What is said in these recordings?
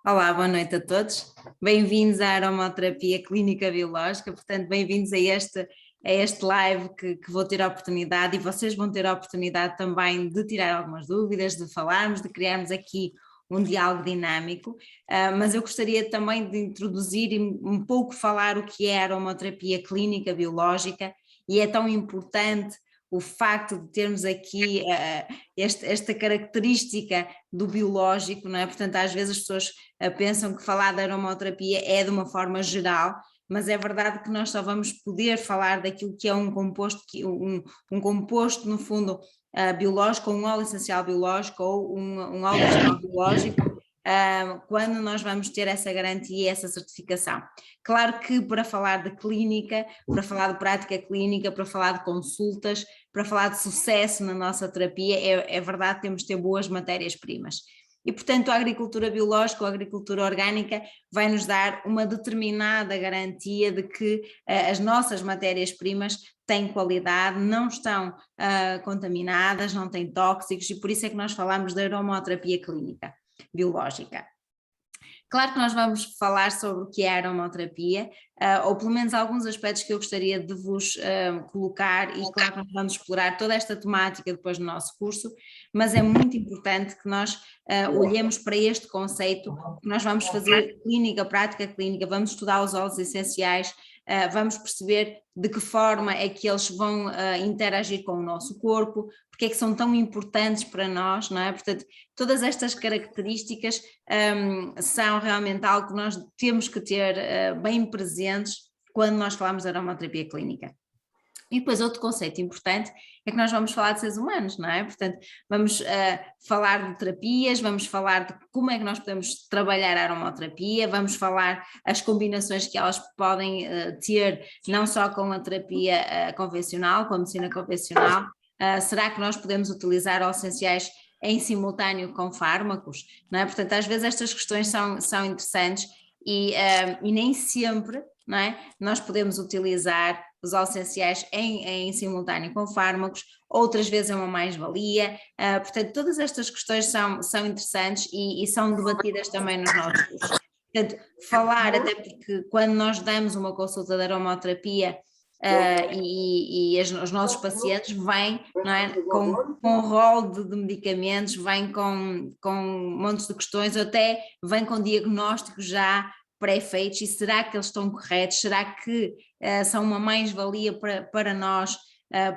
Olá, boa noite a todos. Bem-vindos à Aromaterapia Clínica Biológica, portanto, bem-vindos a este live que vou ter a oportunidade e vocês vão ter a oportunidade também de tirar algumas dúvidas, de falarmos, de criarmos aqui um diálogo dinâmico, mas eu gostaria também de introduzir e um pouco falar o que é a aromaterapia clínica biológica, e é tão importante o facto de termos aqui esta característica do biológico, não é? Portanto, às vezes as pessoas pensam que falar de aromaterapia é de uma forma geral, mas é verdade que nós só vamos poder falar daquilo que é um composto, um composto no fundo biológico, ou um óleo essencial biológico, ou um óleo vegetal biológico, quando nós vamos ter essa garantia e essa certificação. Claro que para falar de clínica, para falar de prática clínica, para falar de consultas, para falar de sucesso na nossa terapia, é verdade que temos de ter boas matérias-primas. E, portanto, a agricultura biológica ou a agricultura orgânica vai nos dar uma determinada garantia de que as nossas matérias-primas têm qualidade, não estão contaminadas, não têm tóxicos, e por isso é que nós falamos de aromaterapia clínica biológica. Claro que nós vamos falar sobre o que é a aromaterapia, ou pelo menos alguns aspectos que eu gostaria de vos colocar, e claro que nós vamos explorar toda esta temática depois no nosso curso, mas é muito importante que nós olhemos para este conceito, que nós vamos fazer clínica, prática clínica, vamos estudar os óleos essenciais, vamos perceber de que forma é que eles vão interagir com o nosso corpo, porque é que são tão importantes para nós, não é? Portanto, todas estas características são realmente algo que nós temos que ter bem presentes quando nós falamos de aromaterapia clínica. E depois outro conceito importante é que nós vamos falar de seres humanos, não é? Portanto, vamos falar de terapias, vamos falar de como é que nós podemos trabalhar a aromaterapia, vamos falar as combinações que elas podem ter, não só com a terapia convencional, com a medicina convencional. Será que nós podemos utilizar óleos essenciais em simultâneo com fármacos, não é? Portanto, às vezes estas questões são interessantes e nem sempre, não é? Nós podemos utilizar os óleos essenciais em simultâneo com fármacos, outras vezes é uma mais-valia, portanto todas estas questões são interessantes e são debatidas também nos nossos cursos. Portanto, falar, até porque quando nós damos uma consulta de aromaterapia, os nossos pacientes vêm, não é, com um rol de medicamentos, vêm com montes de questões, ou até vêm com diagnósticos já pré-feitos, e será que eles estão corretos? Será que são uma mais-valia para nós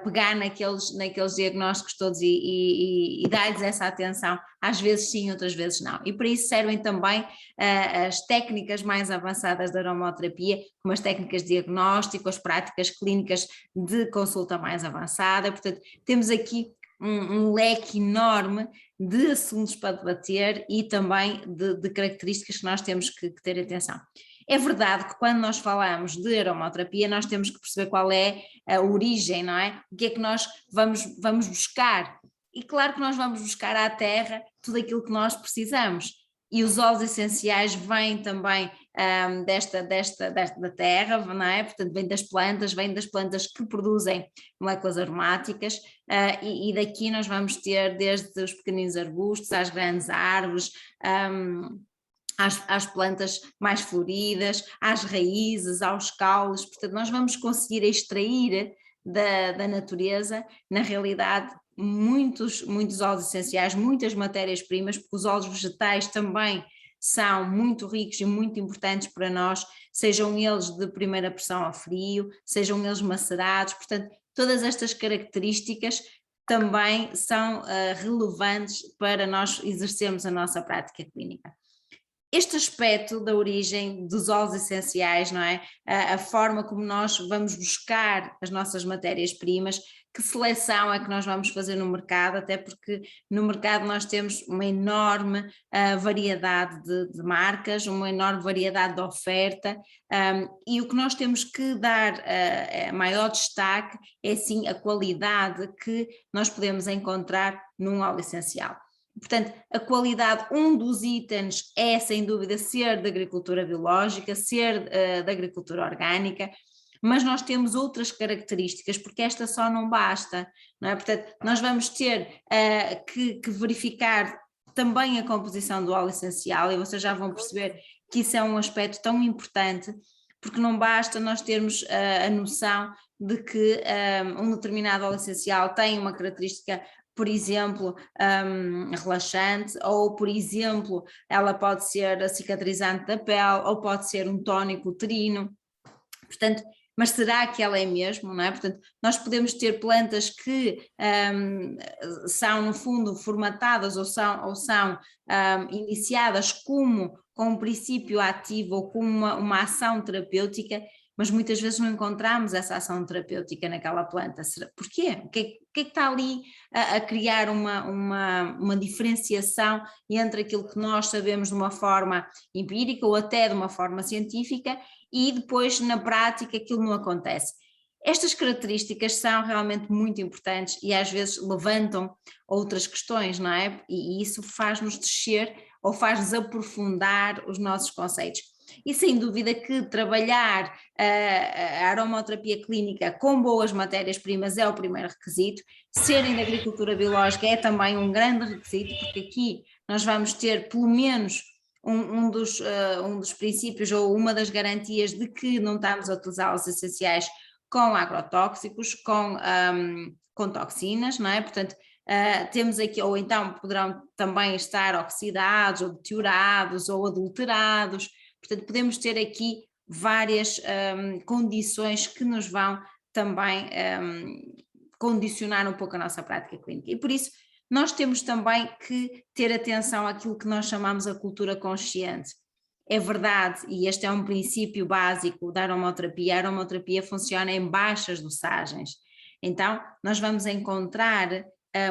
pegar naqueles diagnósticos todos e dar-lhes essa atenção? Às vezes sim, outras vezes não. E para isso servem também as técnicas mais avançadas da aromaterapia, como as técnicas de diagnóstico, as práticas clínicas de consulta mais avançada. Portanto, temos aqui um leque enorme de assuntos para debater e também de características que nós temos que ter atenção. É verdade que quando nós falamos de aromaterapia nós temos que perceber qual é a origem, não é? O que é que nós vamos buscar? E claro que nós vamos buscar à terra tudo aquilo que nós precisamos. E os óleos essenciais vêm também da terra, não é? Portanto, vêm das plantas que produzem moléculas aromáticas, e daqui nós vamos ter desde os pequeninos arbustos às grandes árvores, às plantas mais floridas, às raízes, aos caules. Portanto, nós vamos conseguir extrair da natureza, na realidade, muitos óleos essenciais, muitas matérias-primas, porque os óleos vegetais também são muito ricos e muito importantes para nós, sejam eles de primeira pressão ao frio, sejam eles macerados. Portanto, todas estas características também são relevantes para nós exercermos a nossa prática clínica. Este aspecto da origem dos óleos essenciais, não é? A forma como nós vamos buscar as nossas matérias-primas, que seleção é que nós vamos fazer no mercado, até porque no mercado nós temos uma enorme variedade de marcas, uma enorme variedade de oferta, e o que nós temos que dar maior destaque é sim a qualidade que nós podemos encontrar num óleo essencial. Portanto, a qualidade, um dos itens é sem dúvida ser da agricultura biológica, ser da agricultura orgânica, mas nós temos outras características, porque esta só não basta, não é? Portanto, nós vamos ter que verificar também a composição do óleo essencial, e vocês já vão perceber que isso é um aspecto tão importante, porque não basta nós termos a noção de que um determinado óleo essencial tem uma característica, por exemplo, relaxante, ou por exemplo, ela pode ser cicatrizante da pele, ou pode ser um tónico uterino, portanto, mas será que ela é mesmo, não é? Portanto, nós podemos ter plantas que são no fundo formatadas ou são iniciadas com um princípio ativo ou com uma ação terapêutica, mas muitas vezes não encontramos essa ação terapêutica naquela planta. Porquê? O que é que está ali a criar uma diferenciação entre aquilo que nós sabemos de uma forma empírica ou até de uma forma científica e depois na prática aquilo não acontece? Estas características são realmente muito importantes e às vezes levantam outras questões, não é? E isso faz-nos descer ou faz-nos aprofundar os nossos conceitos. E sem dúvida que trabalhar a aromaterapia clínica com boas matérias-primas é o primeiro requisito, serem da agricultura biológica é também um grande requisito, porque aqui nós vamos ter pelo menos um dos princípios ou uma das garantias de que não estamos a utilizar os essenciais com agrotóxicos, com toxinas, não é? Portanto, temos aqui, ou então poderão também estar oxidados, ou deteriorados, ou adulterados. Portanto, podemos ter aqui várias condições que nos vão também condicionar um pouco a nossa prática clínica. E por isso nós temos também que ter atenção àquilo que nós chamamos a cultura consciente. É verdade, e este é um princípio básico da aromaterapia, a aromaterapia funciona em baixas dosagens. Então, nós vamos encontrar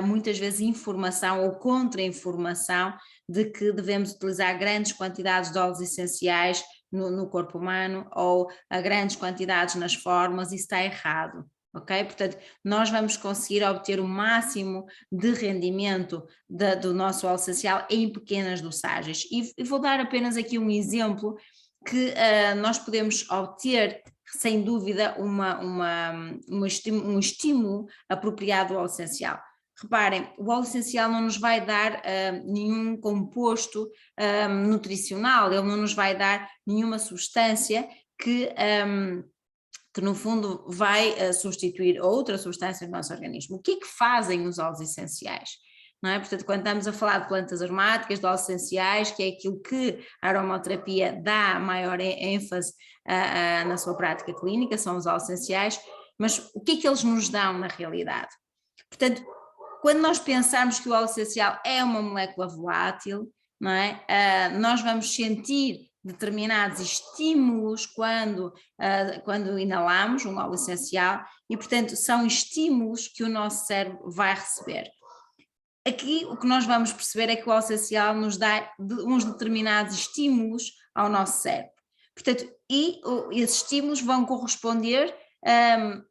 muitas vezes informação ou contra-informação de que devemos utilizar grandes quantidades de óleos essenciais no corpo humano ou a grandes quantidades nas formas, isso está errado. Ok? Portanto, nós vamos conseguir obter o máximo de rendimento do nosso óleo essencial em pequenas dosagens. E vou dar apenas aqui um exemplo que nós podemos obter, sem dúvida, um estímulo apropriado ao essencial. Reparem, o óleo essencial não nos vai dar nenhum composto nutricional, ele não nos vai dar nenhuma substância que no fundo vai substituir outra substância no nosso organismo. O que é que fazem os óleos essenciais? Não é? Portanto, quando estamos a falar de plantas aromáticas, de óleos essenciais, que é aquilo que a aromaterapia dá maior ênfase na sua prática clínica, são os óleos essenciais, mas o que é que eles nos dão na realidade? Portanto, quando nós pensarmos que o óleo essencial é uma molécula volátil, não é? Nós vamos sentir determinados estímulos quando inalamos um óleo essencial e, portanto, são estímulos que o nosso cérebro vai receber. Aqui o que nós vamos perceber é que o óleo essencial nos dá uns determinados estímulos ao nosso cérebro. Portanto, esses estímulos vão corresponder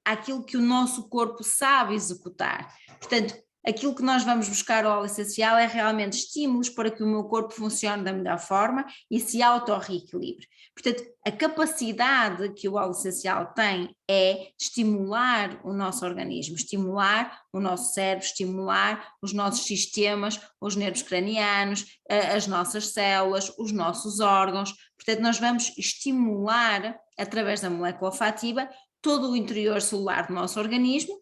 àquilo que o nosso corpo sabe executar. Portanto, aquilo que nós vamos buscar ao óleo essencial é realmente estímulos para que o meu corpo funcione da melhor forma e se auto-reequilibre. Portanto, a capacidade que o óleo essencial tem é estimular o nosso organismo, estimular o nosso cérebro, estimular os nossos sistemas, os nervos cranianos, as nossas células, os nossos órgãos. Portanto, nós vamos estimular, através da molécula olfativa, todo o interior celular do nosso organismo,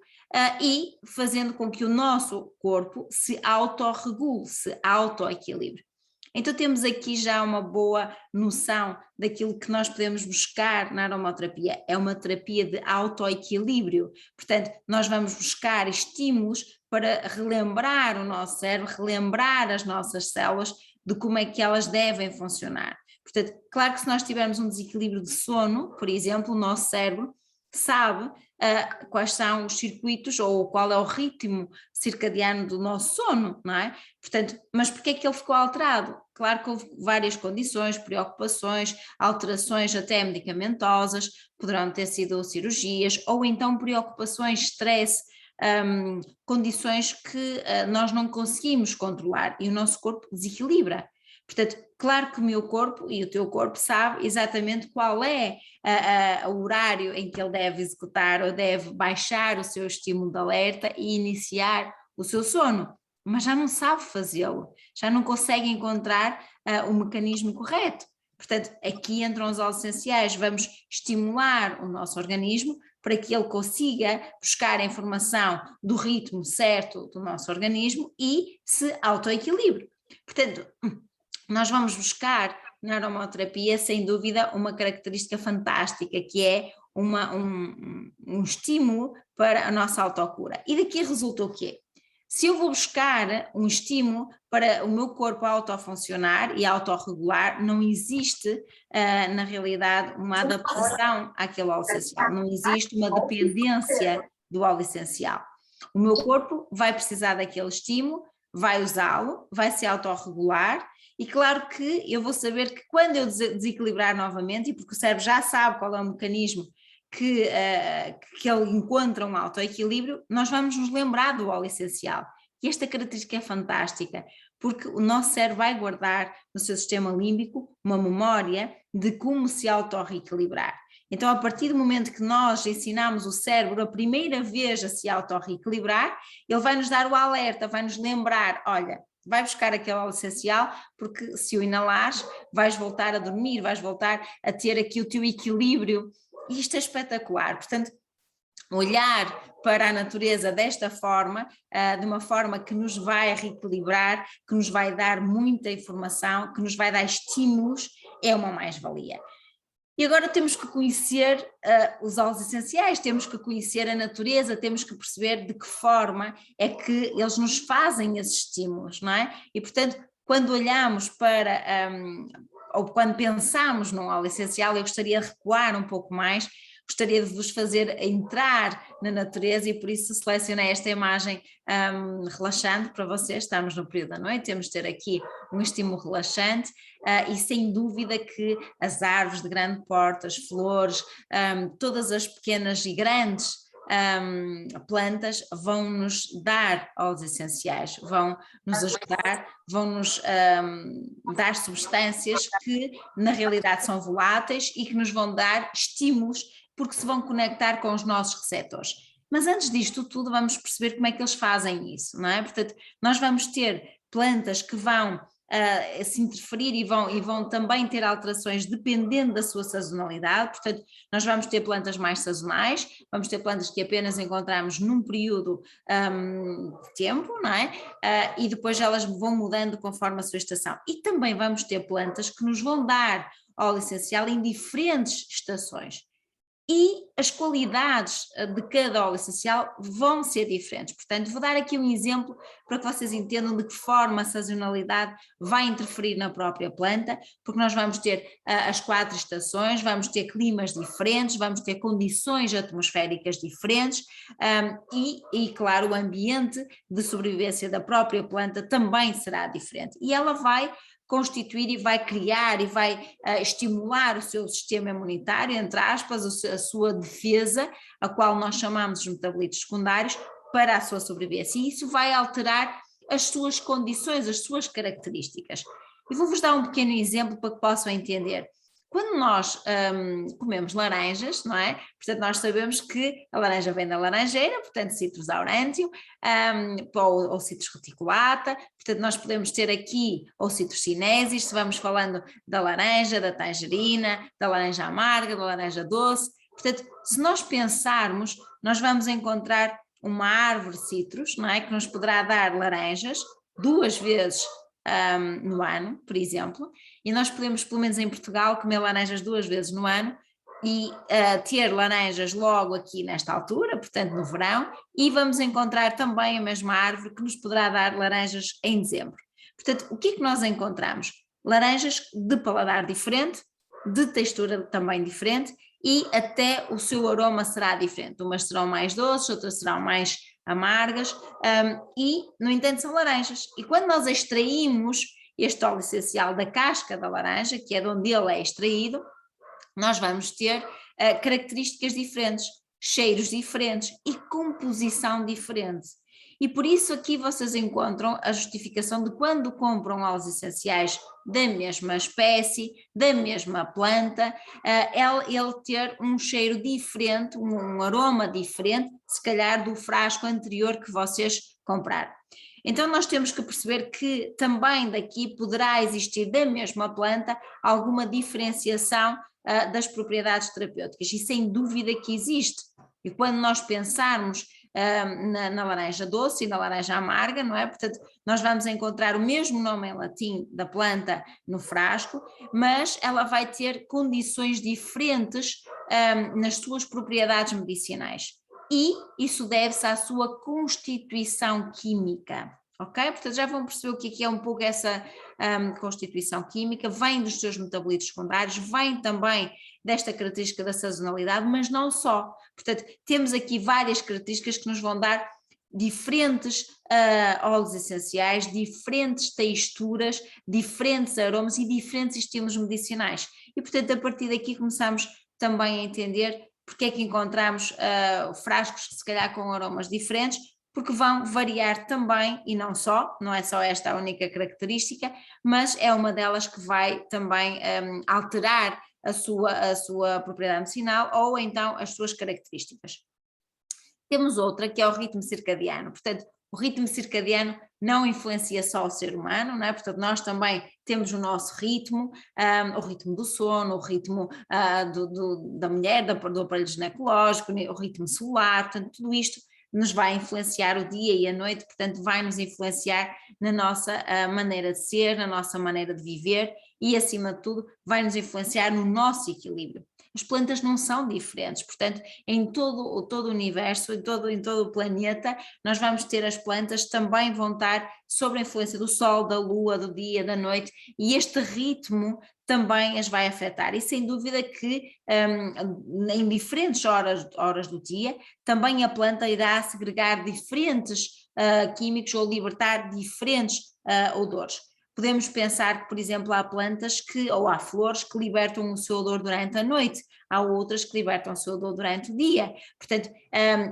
e fazendo com que o nosso corpo se autorregule, se autoequilibre. Então temos aqui já uma boa noção daquilo que nós podemos buscar na aromaterapia, é uma terapia de autoequilíbrio, portanto nós vamos buscar estímulos para relembrar o nosso cérebro, relembrar as nossas células de como é que elas devem funcionar. Portanto, claro que se nós tivermos um desequilíbrio de sono, por exemplo, o nosso cérebro sabe quais são os circuitos ou qual é o ritmo circadiano do nosso sono, não é? Portanto, mas porquê é que ele ficou alterado? Claro que houve várias condições, preocupações, alterações até medicamentosas, poderão ter sido cirurgias ou então preocupações, stress, condições que nós não conseguimos controlar e o nosso corpo desequilibra. Portanto, claro que o meu corpo e o teu corpo sabe exatamente qual é o horário em que ele deve executar ou deve baixar o seu estímulo de alerta e iniciar o seu sono, mas já não sabe fazê-lo, já não consegue encontrar o mecanismo correto. Portanto, aqui entram os óleos essenciais, vamos estimular o nosso organismo para que ele consiga buscar a informação do ritmo certo do nosso organismo e se autoequilibre. Portanto, nós vamos buscar na aromaterapia, sem dúvida, uma característica fantástica, que é um estímulo para a nossa autocura. E daqui resulta o quê? Se eu vou buscar um estímulo para o meu corpo autofuncionar e autorregular, não existe, na realidade, uma adaptação àquele óleo essencial, não existe uma dependência do óleo essencial. O meu corpo vai precisar daquele estímulo, vai usá-lo, vai se autorregular, e claro que eu vou saber que quando eu desequilibrar novamente, e porque o cérebro já sabe qual é o mecanismo que ele encontra um autoequilíbrio, nós vamos nos lembrar do óleo essencial. E esta característica é fantástica, porque o nosso cérebro vai guardar no seu sistema límbico uma memória de como se autorreequilibrar. Então, a partir do momento que nós ensinamos o cérebro a primeira vez a se autorreequilibrar, ele vai nos dar o alerta, vai nos lembrar, olha, vai buscar aquele óleo essencial, porque se o inalares, vais voltar a dormir, vais voltar a ter aqui o teu equilíbrio. E isto é espetacular. Portanto, olhar para a natureza desta forma, de uma forma que nos vai reequilibrar, que nos vai dar muita informação, que nos vai dar estímulos, é uma mais-valia. E agora temos que conhecer os óleos essenciais, temos que conhecer a natureza, temos que perceber de que forma é que eles nos fazem esses estímulos, não é? E portanto, quando olhamos para, ou quando pensamos num óleo essencial, eu gostaria de recuar um pouco mais, gostaria de vos fazer entrar na natureza e por isso selecionei esta imagem relaxante para vocês. Estamos no período da noite, temos de ter aqui um estímulo relaxante e sem dúvida que as árvores de grande porte, as flores, todas as pequenas e grandes plantas vão nos dar óleos essenciais, vão nos ajudar, vão nos dar substâncias que na realidade são voláteis e que nos vão dar estímulos porque se vão conectar com os nossos receptores. Mas antes disto tudo vamos perceber como é que eles fazem isso, não é? Portanto, nós vamos ter plantas que vão se interferir e vão também ter alterações dependendo da sua sazonalidade, portanto nós vamos ter plantas mais sazonais, vamos ter plantas que apenas encontramos num período de tempo, não é? E depois elas vão mudando conforme a sua estação. E também vamos ter plantas que nos vão dar óleo essencial em diferentes estações. E as qualidades de cada óleo essencial vão ser diferentes. Portanto, vou dar aqui um exemplo para que vocês entendam de que forma a sazonalidade vai interferir na própria planta, porque nós vamos ter as 4 estações, vamos ter climas diferentes, vamos ter condições atmosféricas diferentes e, claro, o ambiente de sobrevivência da própria planta também será diferente. E ela vai constituir e vai criar e vai estimular o seu sistema imunitário, entre aspas, a sua defesa, a qual nós chamamos de metabolitos secundários, para a sua sobrevivência. E isso vai alterar as suas condições, as suas características. E vou-vos dar um pequeno exemplo para que possam entender. Quando nós comemos laranjas, não é? Portanto, nós sabemos que a laranja vem da laranjeira, portanto, Citrus aurantium, ou Citrus reticulata, portanto, nós podemos ter aqui ou Citrus sinensis, se vamos falando da laranja, da tangerina, da laranja amarga, da laranja doce. Portanto, se nós pensarmos, nós vamos encontrar uma árvore citrus, não é? Que nos poderá dar laranjas 2 vezes no ano, por exemplo, e nós podemos, pelo menos em Portugal, comer laranjas 2 vezes no ano e ter laranjas logo aqui nesta altura, portanto no verão, e vamos encontrar também a mesma árvore que nos poderá dar laranjas em dezembro. Portanto, o que é que nós encontramos? Laranjas de paladar diferente, de textura também diferente e até o seu aroma será diferente. Umas serão mais doces, outras serão mais amargas e, no entanto, são laranjas. E quando nós extraímos este óleo essencial da casca da laranja, que é de onde ele é extraído, nós vamos ter características diferentes, cheiros diferentes e composição diferente. E por isso aqui vocês encontram a justificação de quando compram óleos essenciais da mesma espécie, da mesma planta, ele ter um cheiro diferente, um aroma diferente, se calhar do frasco anterior que vocês compraram. Então nós temos que perceber que também daqui poderá existir da mesma planta alguma diferenciação das propriedades terapêuticas, e sem dúvida que existe. E quando nós pensarmos na laranja doce e na laranja amarga, não é? Portanto, nós vamos encontrar o mesmo nome em latim da planta no frasco, mas ela vai ter condições diferentes nas suas propriedades medicinais. E isso deve-se à sua constituição química, ok? Portanto, já vão perceber o que é um pouco essa constituição química, vem dos seus metabolitos secundários, vem também desta característica da sazonalidade, mas não só. Portanto, temos aqui várias características que nos vão dar diferentes óleos essenciais, diferentes texturas, diferentes aromas e diferentes estímulos medicinais. E, portanto, a partir daqui começamos também a entender porque é que encontramos frascos se calhar com aromas diferentes, porque vão variar também, e não só, não é só esta a única característica, mas é uma delas que vai também alterar a sua propriedade medicinal ou então as suas características. Temos outra que é o ritmo circadiano, portanto, o ritmo circadiano não influencia só o ser humano, não é? Portanto, nós também temos o nosso ritmo, o ritmo do sono, o ritmo da mulher, do aparelho ginecológico, o ritmo solar, portanto, tudo isto nos vai influenciar o dia e a noite, portanto, vai nos influenciar na nossa maneira de ser, na nossa maneira de viver e, acima de tudo, vai nos influenciar no nosso equilíbrio. As plantas não são diferentes, portanto, em todo o universo, em todo o planeta, nós vamos ter as plantas também vão estar sob a influência do sol, da lua, do dia, da noite, e este ritmo também as vai afetar, e sem dúvida que em diferentes horas do dia, também a planta irá segregar diferentes químicos ou libertar diferentes odores. Podemos pensar que, por exemplo, há plantas ou há flores que libertam o seu odor durante a noite, há outras que libertam o seu odor durante o dia, portanto,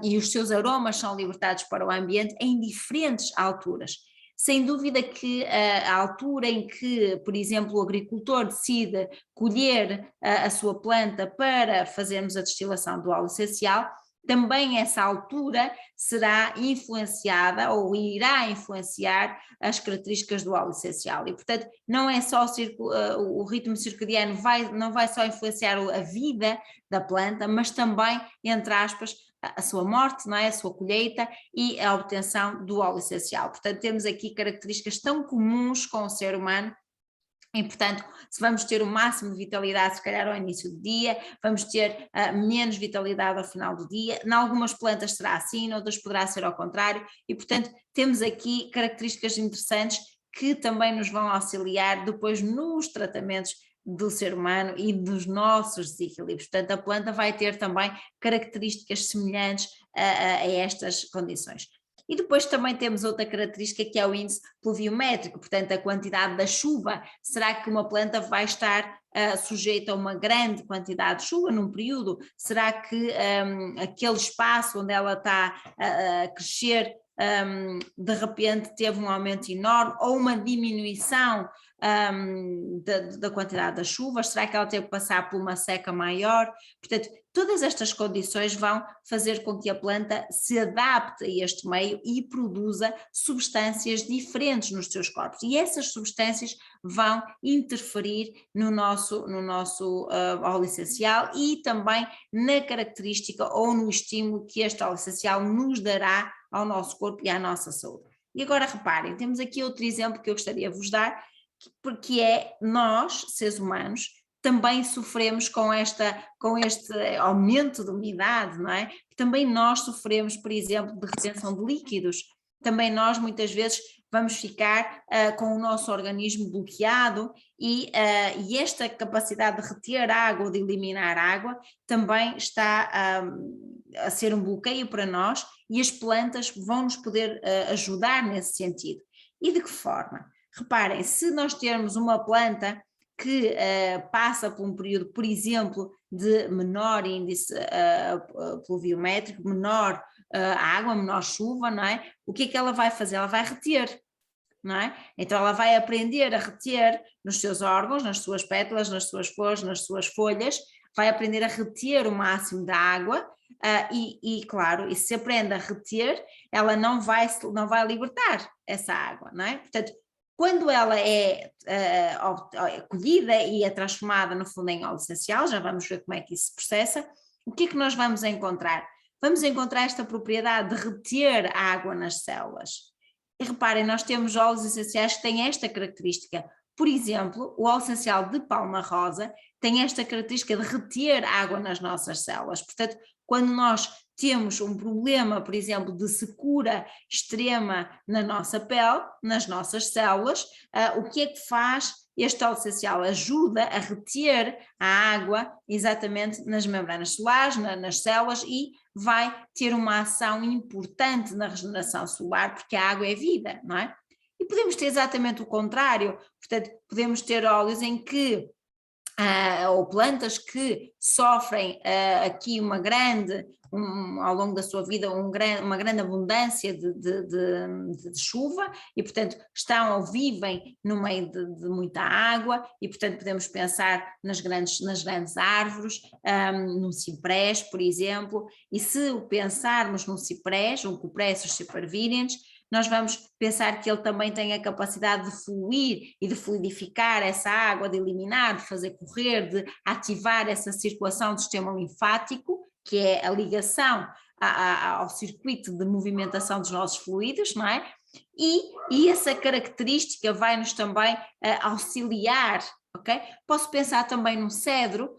e os seus aromas são libertados para o ambiente em diferentes alturas. Sem dúvida que a altura em que, por exemplo, o agricultor decide colher a sua planta para fazermos a destilação do óleo essencial, também essa altura será influenciada ou irá influenciar as características do óleo essencial, e portanto não é só o ritmo circadiano não vai só influenciar a vida da planta, mas também, entre aspas, a sua morte, não é? A sua colheita e a obtenção do óleo essencial. Portanto, temos aqui características tão comuns com o ser humano. E, portanto, se vamos ter o máximo de vitalidade, se calhar ao início do dia, vamos ter menos vitalidade ao final do dia. Em algumas plantas será assim, noutras poderá ser ao contrário, e, portanto, temos aqui características interessantes que também nos vão auxiliar depois nos tratamentos do ser humano e dos nossos desequilíbrios. Portanto, a planta vai ter também características semelhantes a estas condições. E depois também temos outra característica que é o índice pluviométrico, portanto a quantidade da chuva. Será que uma planta vai estar sujeita a uma grande quantidade de chuva num período? Será que aquele espaço onde ela está a crescer de repente teve um aumento enorme ou uma diminuição da quantidade das chuvas? Será que ela teve que passar por uma seca maior? Portanto, todas estas condições vão fazer com que a planta se adapte a este meio e produza substâncias diferentes nos seus corpos, e essas substâncias vão interferir no nosso óleo essencial e também na característica ou no estímulo que este óleo essencial nos dará ao nosso corpo e à nossa saúde. E agora reparem, temos aqui outro exemplo que eu gostaria de vos dar, porque é nós, seres humanos, também sofremos com este aumento de umidade, não é? Também nós sofremos, por exemplo, de retenção de líquidos. Também nós muitas vezes vamos ficar com o nosso organismo bloqueado e esta capacidade de reter água ou de eliminar água também está a ser um bloqueio para nós, e as plantas vão nos poder ajudar nesse sentido. E de que forma? Reparem, se nós termos uma planta que passa por um período, por exemplo, de menor índice pluviométrico, menor água, menor chuva, não é? O que é que ela vai fazer? Ela vai reter. Não é? Então ela vai aprender a reter nos seus órgãos, nas suas pétalas, nas suas flores, nas suas folhas, vai aprender a reter o máximo da água claro, e se aprende a reter, ela não vai libertar essa água, não é? Portanto, quando ela é colhida e é transformada no fundo em óleo essencial, já vamos ver como é que isso se processa, o que é que nós vamos encontrar? Vamos encontrar esta propriedade de reter a água nas células. E reparem, nós temos óleos essenciais que têm esta característica. Por exemplo, o óleo essencial de palma rosa tem esta característica de reter água nas nossas células. Portanto, quando nós temos um problema, por exemplo, de secura extrema na nossa pele, nas nossas células, o que é que faz este óleo essencial? Ajuda a reter a água exatamente nas membranas solares, nas células, e vai ter uma ação importante na regeneração celular, porque a água é vida, não é? E podemos ter exatamente o contrário, portanto, podemos ter óleos em que ou plantas que sofrem aqui ao longo da sua vida, uma grande abundância de chuva e, portanto, estão ou vivem no meio de muita água e, portanto, podemos pensar nas grandes árvores, num ciprés, por exemplo, e se pensarmos num ciprés, um Cupressus ciparvirensis, nós vamos pensar que ele também tem a capacidade de fluir e de fluidificar essa água, de eliminar, de fazer correr, de ativar essa circulação do sistema linfático, que é a ligação ao circuito de movimentação dos nossos fluidos, não é? E essa característica vai-nos também auxiliar, ok? Posso pensar também no cedro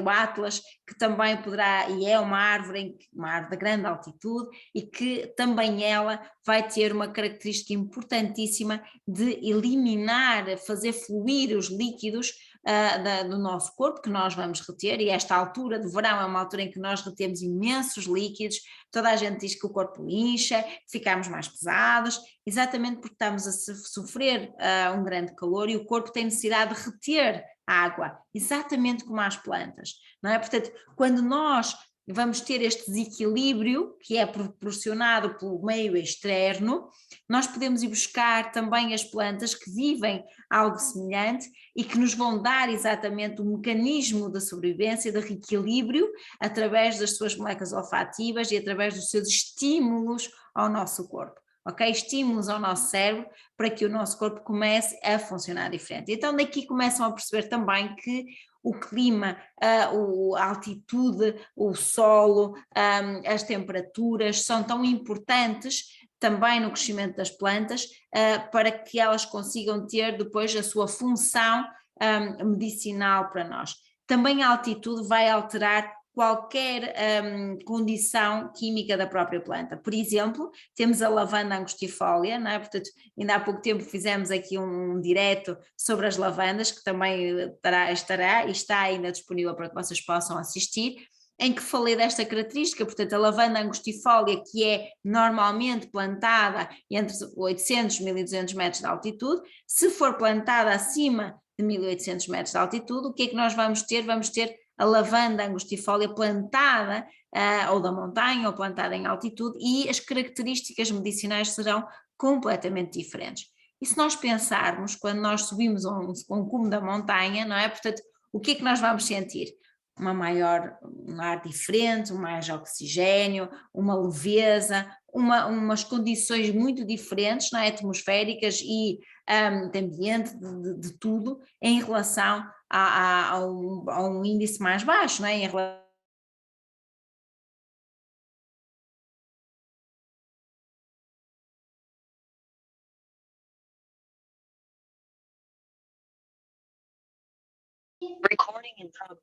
Atlas, que também poderá, e é uma árvore de grande altitude, e que também ela vai ter uma característica importantíssima de eliminar, fazer fluir os líquidos do nosso corpo, que nós vamos reter, e esta altura do verão é uma altura em que nós retemos imensos líquidos, toda a gente diz que o corpo incha, ficamos mais pesados, exatamente porque estamos a sofrer um grande calor e o corpo tem necessidade de reter água, exatamente como as plantas, não é? Portanto, quando nós vamos ter este desequilíbrio que é proporcionado pelo meio externo, nós podemos ir buscar também as plantas que vivem algo semelhante e que nos vão dar exatamente o mecanismo da sobrevivência, de reequilíbrio, através das suas moléculas olfativas e através dos seus estímulos ao nosso corpo. Ok? Estímulos ao nosso cérebro para que o nosso corpo comece a funcionar diferente. Então daqui começam a perceber também que o clima, a altitude, o solo, as temperaturas são tão importantes também no crescimento das plantas para que elas consigam ter depois a sua função medicinal para nós. Também a altitude vai alterar qualquer condição química da própria planta. Por exemplo, temos a lavanda angustifolia, não é? Portanto, ainda há pouco tempo fizemos aqui um direto sobre as lavandas, que também estará e está ainda disponível para que vocês possam assistir, em que falei desta característica. Portanto, a lavanda angustifolia, que é normalmente plantada entre 800 e 1200 metros de altitude, se for plantada acima de 1800 metros de altitude, o que é que nós vamos ter? Vamos ter a lavanda angustifolia plantada ou da montanha ou plantada em altitude, e as características medicinais serão completamente diferentes. E se nós pensarmos, quando nós subimos um cume da montanha, não é? Portanto, o que é que nós vamos sentir? Um ar diferente, mais oxigênio, uma leveza, umas condições muito diferentes, não é? Atmosféricas e de ambiente, de tudo, em relação a um índice mais baixo, não é? Recording in progress.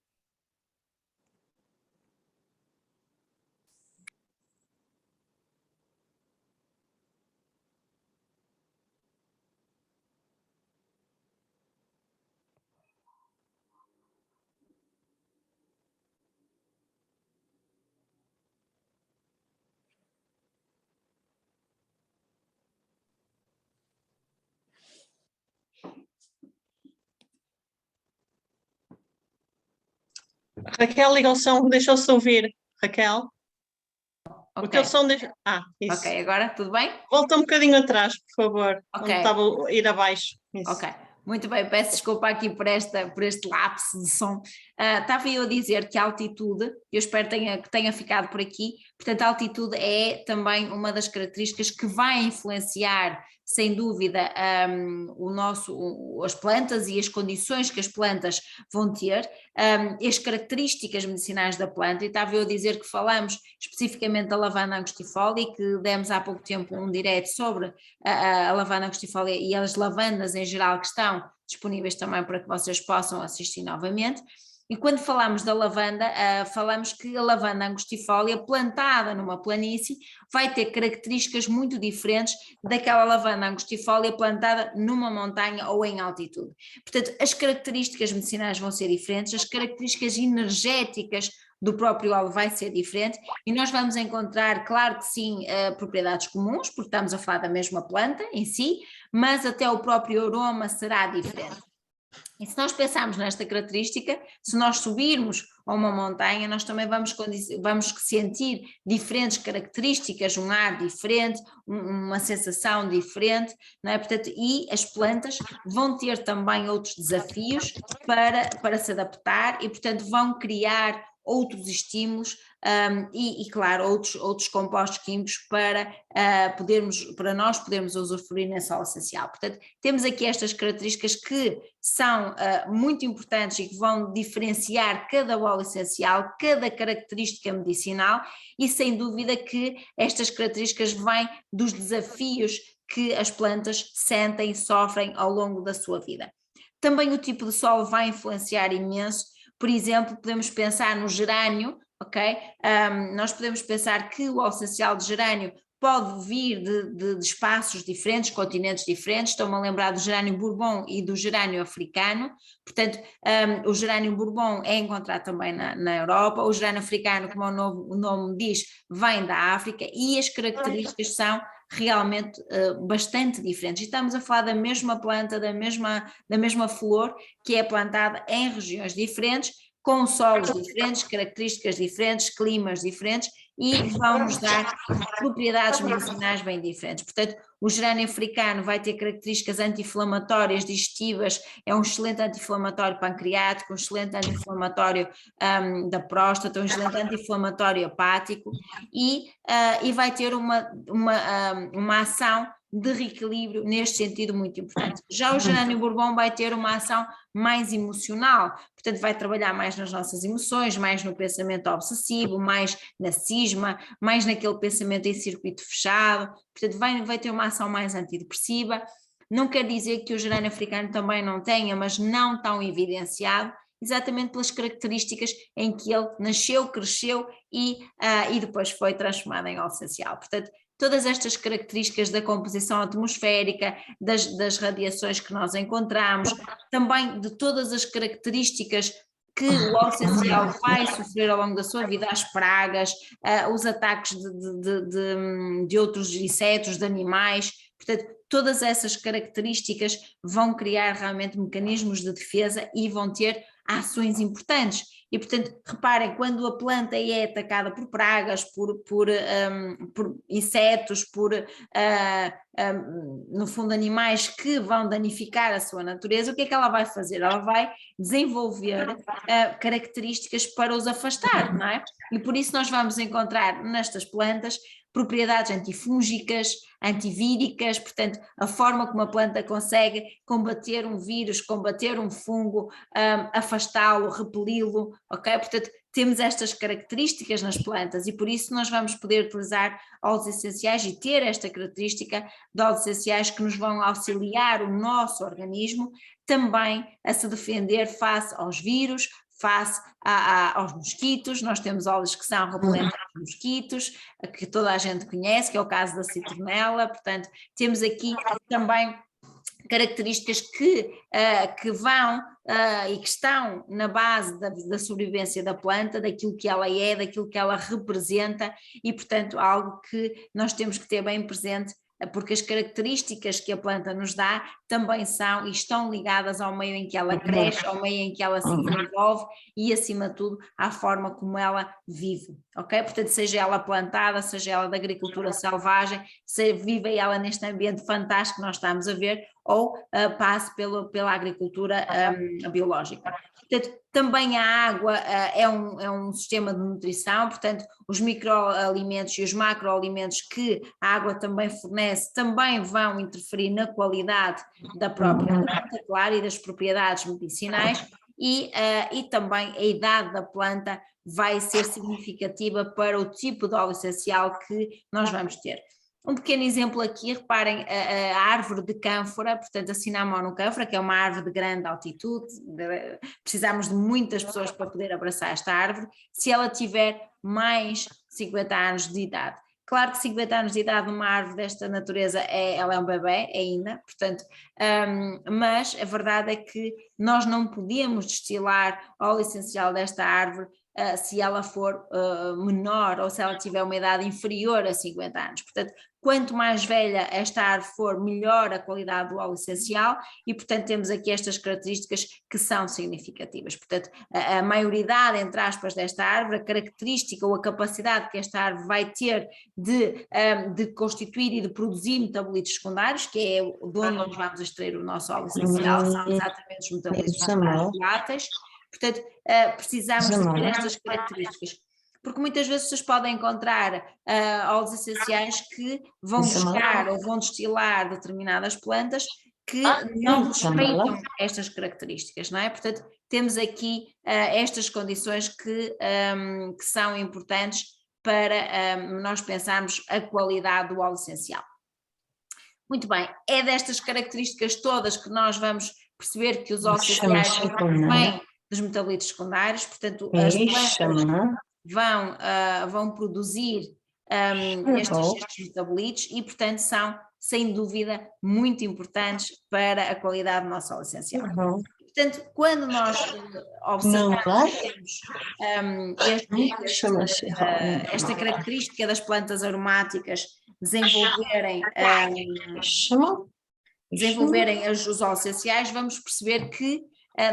Raquel, liga o som, deixou-se ouvir. Raquel? Porque eles são... Isso. Ok, agora tudo bem? Volta um bocadinho atrás, por favor. Ok. Onde estava a ir abaixo. Isso. Ok, muito bem, peço desculpa aqui por este lapso de som. Estava eu a dizer que a altitude, eu espero que tenha ficado por aqui, portanto a altitude é também uma das características que vai influenciar, sem dúvida, as plantas e as condições que as plantas vão ter, as características medicinais da planta, e estava eu a dizer que falamos especificamente da lavanda angustifolia e que demos há pouco tempo um direto sobre a lavanda angustifolia e as lavandas em geral que estão disponíveis também para que vocês possam assistir novamente. E quando falamos da lavanda, falamos que a lavanda angustifolia plantada numa planície vai ter características muito diferentes daquela lavanda angustifolia plantada numa montanha ou em altitude. Portanto, as características medicinais vão ser diferentes, as características energéticas do próprio óleo vai ser diferente e nós vamos encontrar, claro que sim, propriedades comuns, porque estamos a falar da mesma planta em si, mas até o próprio aroma será diferente. E se nós pensarmos nesta característica, se nós subirmos a uma montanha, nós também vamos sentir diferentes características, um ar diferente, uma sensação diferente, não é? Portanto, e as plantas vão ter também outros desafios para se adaptar e, portanto, vão criar outros estímulos claro, outros compostos químicos para nós podermos usufruir nesse óleo essencial. Portanto, temos aqui estas características que são muito importantes e que vão diferenciar cada óleo essencial, cada característica medicinal e sem dúvida que estas características vêm dos desafios que as plantas sentem, sofrem ao longo da sua vida. Também o tipo de solo vai influenciar imenso. Por exemplo, podemos pensar no gerânio, ok? Nós podemos pensar que o óleo essencial de gerânio pode vir de espaços diferentes, continentes diferentes. Estou-me a lembrar do gerânio bourbon e do gerânio africano. Portanto, o gerânio bourbon é encontrado também na Europa, o gerânio africano, como o nome diz, vem da África e as características são realmente bastante diferentes. Estamos a falar da mesma planta, da mesma flor, que é plantada em regiões diferentes, com solos diferentes, características diferentes, climas diferentes e vão-nos dar propriedades medicinais bem diferentes. Portanto, o gerânio africano vai ter características anti-inflamatórias, digestivas, é um excelente anti-inflamatório pancreático, um excelente anti-inflamatório da próstata, um excelente anti-inflamatório hepático e vai ter uma ação de reequilíbrio neste sentido muito importante. Já o gerânio bourbon vai ter uma ação mais emocional, portanto vai trabalhar mais nas nossas emoções, mais no pensamento obsessivo, mais na cisma, mais naquele pensamento em circuito fechado, portanto vai ter uma ação mais antidepressiva. Não quer dizer que o gerânio africano também não tenha, mas não tão evidenciado, exatamente pelas características em que ele nasceu, cresceu e depois foi transformado em óleo essencial. Portanto, todas estas características da composição atmosférica, das radiações que nós encontramos, também de todas as características que o óleo essencial vai sofrer ao longo da sua vida, as pragas, os ataques de outros insetos, de animais, portanto, todas essas características vão criar realmente mecanismos de defesa e vão ter ações importantes. E, portanto, reparem, quando a planta é atacada por pragas, por insetos, no fundo, animais que vão danificar a sua natureza, o que é que ela vai fazer? Ela vai desenvolver características para os afastar, não é? E por isso nós vamos encontrar nestas plantas propriedades antifúngicas, antivíricas, portanto, a forma como a planta consegue combater um vírus, combater um fungo, afastá-lo, repeli-lo, ok? Portanto, temos estas características nas plantas e por isso nós vamos poder utilizar óleos essenciais e ter esta característica de óleos essenciais que nos vão auxiliar o nosso organismo também a se defender face aos vírus, face aos mosquitos. Nós temos óleos que são repelentes aos mosquitos, que toda a gente conhece, que é o caso da citronela, portanto temos aqui também características que vão e que estão na base da sobrevivência da planta, daquilo que ela é, daquilo que ela representa e portanto algo que nós temos que ter bem presente porque as características que a planta nos dá também são e estão ligadas ao meio em que ela cresce, ao meio em que ela se desenvolve e, acima de tudo, à forma como ela vive, ok? Portanto, seja ela plantada, seja ela da agricultura selvagem, se vive ela neste ambiente fantástico que nós estamos a ver, ou passe pela agricultura biológica. Portanto, também a água é um sistema de nutrição, portanto, os microalimentos e os macroalimentos que a água também fornece também vão interferir na qualidade da própria planta, claro, e das propriedades medicinais, e também a idade da planta vai ser significativa para o tipo de óleo essencial que nós vamos ter. Um pequeno exemplo aqui, reparem, a árvore de cânfora, portanto a Cinnamomum cânfora, que é uma árvore de grande altitude, precisamos de muitas pessoas para poder abraçar esta árvore, se ela tiver mais 50 anos de idade. Claro que 50 anos de idade uma árvore desta natureza, ela é um bebê ainda, portanto, mas a verdade é que nós não podemos destilar óleo essencial desta árvore se ela for menor ou se ela tiver uma idade inferior a 50 anos. Portanto, quanto mais velha esta árvore for, melhor a qualidade do óleo essencial e, portanto, temos aqui estas características que são significativas. Portanto, a maioridade, entre aspas, desta árvore, a característica ou a capacidade que esta árvore vai ter de constituir e de produzir metabolitos secundários, que é de onde nós vamos extrair o nosso óleo essencial, são exatamente os metabolitos secundários voláteis. Portanto, precisamos de ter estas características, porque muitas vezes vocês podem encontrar óleos essenciais que vão buscar ou vão destilar determinadas plantas que não respeitam estas características, não é? Portanto, temos aqui estas condições que são importantes para nós pensarmos a qualidade do óleo essencial. Muito bem, é destas características todas que nós vamos perceber que os óleos essenciais vêm dos metabolitos secundários, portanto as plantas vão produzir estes metabolitos e, portanto, são, sem dúvida, muito importantes para a qualidade do nosso óleo essencial. Portanto, quando nós observamos esta característica das plantas aromáticas desenvolverem os óleos essenciais, vamos perceber que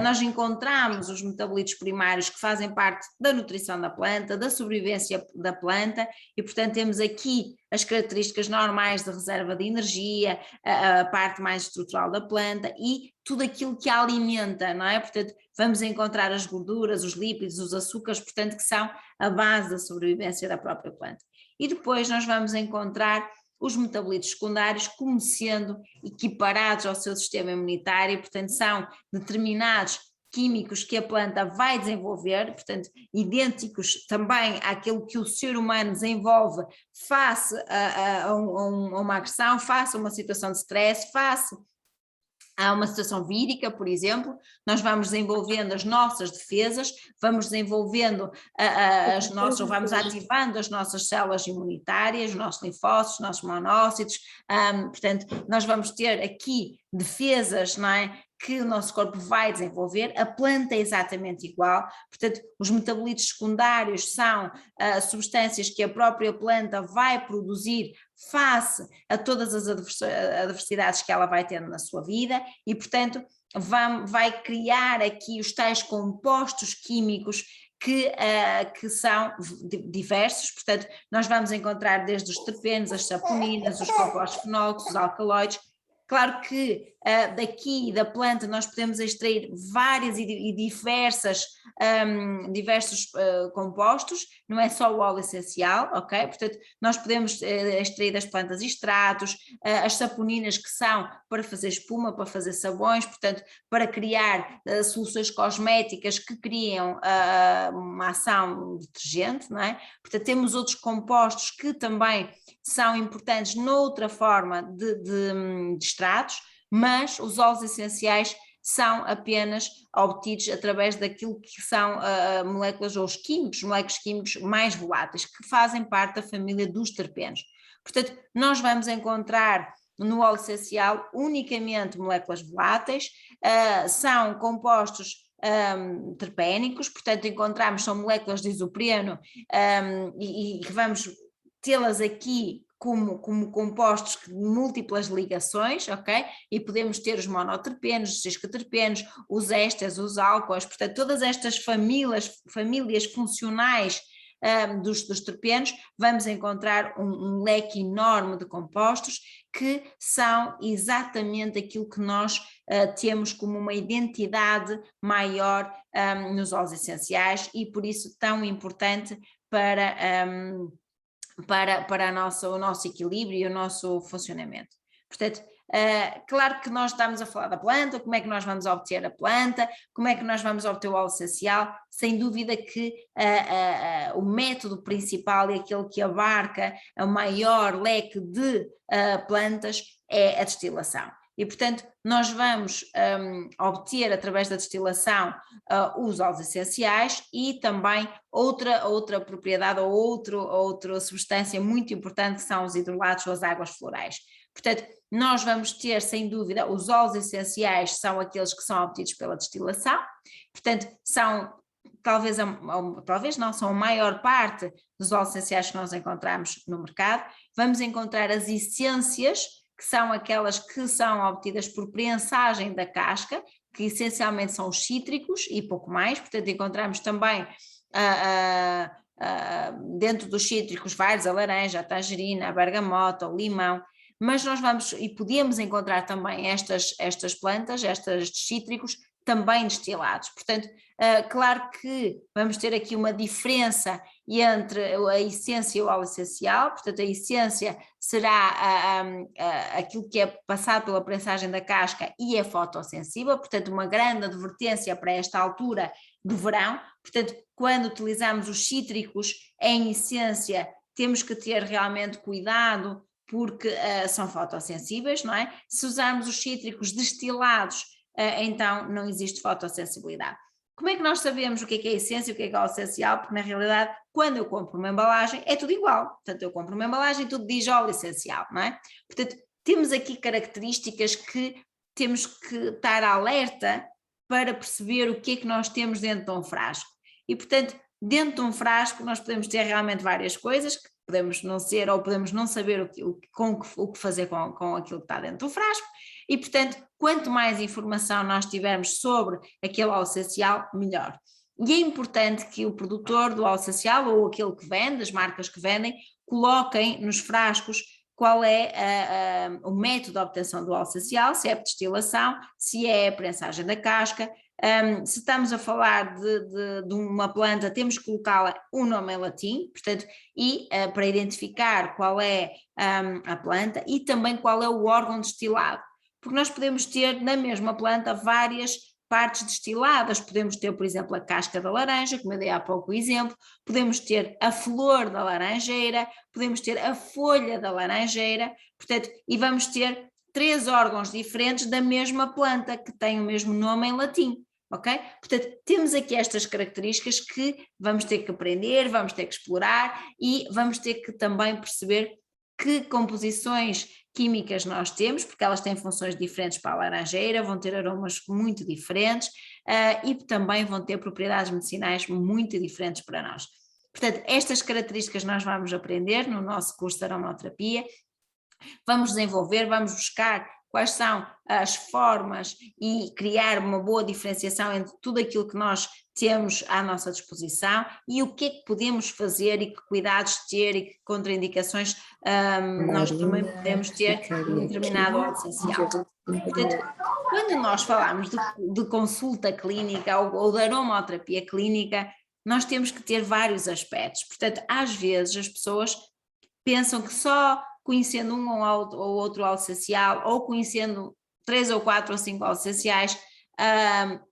nós encontramos os metabolitos primários que fazem parte da nutrição da planta, da sobrevivência da planta e, portanto, temos aqui as características normais de reserva de energia, a parte mais estrutural da planta e tudo aquilo que a alimenta, não é? Portanto, vamos encontrar as gorduras, os lípidos, os açúcares, portanto, que são a base da sobrevivência da própria planta. E depois nós vamos encontrar os metabolitos secundários como sendo equiparados ao seu sistema imunitário, portanto são determinados químicos que a planta vai desenvolver, portanto idênticos também àquilo que o ser humano desenvolve face a uma agressão, face a uma situação de stress, face a uma situação vírica, por exemplo, nós vamos desenvolvendo as nossas defesas, vamos desenvolvendo vamos ativando as nossas células imunitárias, os nossos linfócitos, os nossos monócitos, portanto, nós vamos ter aqui defesas, não é? Que o nosso corpo vai desenvolver, a planta é exatamente igual, portanto os metabolitos secundários são substâncias que a própria planta vai produzir face a todas as adversidades que ela vai tendo na sua vida e portanto vai criar aqui os tais compostos químicos que são diversos, portanto nós vamos encontrar desde os terpenos, as saponinas, os compostos fenólicos, os alcaloides. Claro que daqui da planta nós podemos extrair várias e diversos compostos, não é só o óleo essencial, ok? Portanto, nós podemos extrair das plantas extratos, as saponinas que são para fazer espuma, para fazer sabões, portanto, para criar soluções cosméticas que criam uma ação detergente, não é? Portanto, temos outros compostos que também são importantes noutra forma de extratos, mas os óleos essenciais são apenas obtidos através daquilo que são moléculas ou os moléculas químicos mais voláteis, que fazem parte da família dos terpenos. Portanto, nós vamos encontrar no óleo essencial unicamente moléculas voláteis, são compostos terpénicos, portanto encontramos, são moléculas de isopreno e vamos tê-las aqui como compostos de múltiplas ligações, ok? E podemos ter os monoterpenos, os ciscoterpenos, os ésteres, os álcoois, portanto, todas estas famílias funcionais dos terpenos, vamos encontrar um leque enorme de compostos que são exatamente aquilo que nós temos como uma identidade maior nos óleos essenciais e por isso tão importante para o nosso equilíbrio e o nosso funcionamento. Portanto, claro que nós estamos a falar da planta, como é que nós vamos obter a planta, como é que nós vamos obter o óleo essencial, sem dúvida que o método principal e aquele que abarca o maior leque de plantas é a destilação. E, portanto, nós vamos obter, através da destilação, os óleos essenciais e também outra propriedade ou outra substância muito importante que são os hidrolatos ou as águas florais. Portanto, nós vamos ter, sem dúvida, os óleos essenciais são aqueles que são obtidos pela destilação, portanto, são talvez não, são a maior parte dos óleos essenciais que nós encontramos no mercado. Vamos encontrar as essências, que são aquelas que são obtidas por prensagem da casca, que essencialmente são os cítricos e pouco mais, portanto encontramos também dentro dos cítricos vários, a laranja, a tangerina, a bergamota, o limão, mas nós vamos e podemos encontrar também estas plantas, estes cítricos, também destilados. Portanto, claro que vamos ter aqui uma diferença entre a essência e o óleo essencial, portanto a essência será aquilo que é passado pela prensagem da casca e é fotossensível, portanto uma grande advertência para esta altura do verão, portanto quando utilizamos os cítricos em essência temos que ter realmente cuidado porque são fotossensíveis, não é? Se usarmos os cítricos destilados, então não existe fotossensibilidade. Como é que nós sabemos o que é essência e o que é óleo essencial? Porque na realidade, quando eu compro uma embalagem, é tudo igual. Portanto, eu compro uma embalagem e tudo diz óleo essencial, não é? Portanto, temos aqui características que temos que estar alerta para perceber o que é que nós temos dentro de um frasco. E, portanto, dentro de um frasco nós podemos ter realmente várias coisas, que podemos não ser ou podemos não saber o que fazer com aquilo que está dentro do frasco. E, portanto, quanto mais informação nós tivermos sobre aquele óleo essencial, melhor. E é importante que o produtor do óleo essencial ou aquele que vende, as marcas que vendem, coloquem nos frascos qual é o método de obtenção do óleo essencial, se é destilação, se é prensagem da casca. Se estamos a falar de uma planta, temos que colocá-la um nome em latim, portanto, e para identificar qual é a planta e também qual é o órgão destilado. Porque nós podemos ter na mesma planta várias partes destiladas, podemos ter, por exemplo, a casca da laranja, como eu dei há pouco o exemplo, podemos ter a flor da laranjeira, podemos ter a folha da laranjeira, portanto, e vamos ter 3 órgãos diferentes da mesma planta, que têm o mesmo nome em latim, ok? Portanto, temos aqui estas características que vamos ter que aprender, vamos ter que explorar e vamos ter que também perceber que composições químicas nós temos, porque elas têm funções diferentes para a laranjeira, vão ter aromas muito diferentes e também vão ter propriedades medicinais muito diferentes para nós. Portanto, estas características nós vamos aprender no nosso curso de aromaterapia, vamos desenvolver, vamos buscar quais são as formas e criar uma boa diferenciação entre tudo aquilo que nós temos à nossa disposição e o que é que podemos fazer e que cuidados ter e que contraindicações nós também podemos ter em determinado óleo essencial. Portanto, quando nós falamos de consulta clínica ou de aromaterapia clínica, nós temos que ter vários aspectos. Portanto, às vezes as pessoas pensam que só conhecendo um ou outro óleo essencial ou conhecendo 3 ou 4 ou 5 óleos essenciais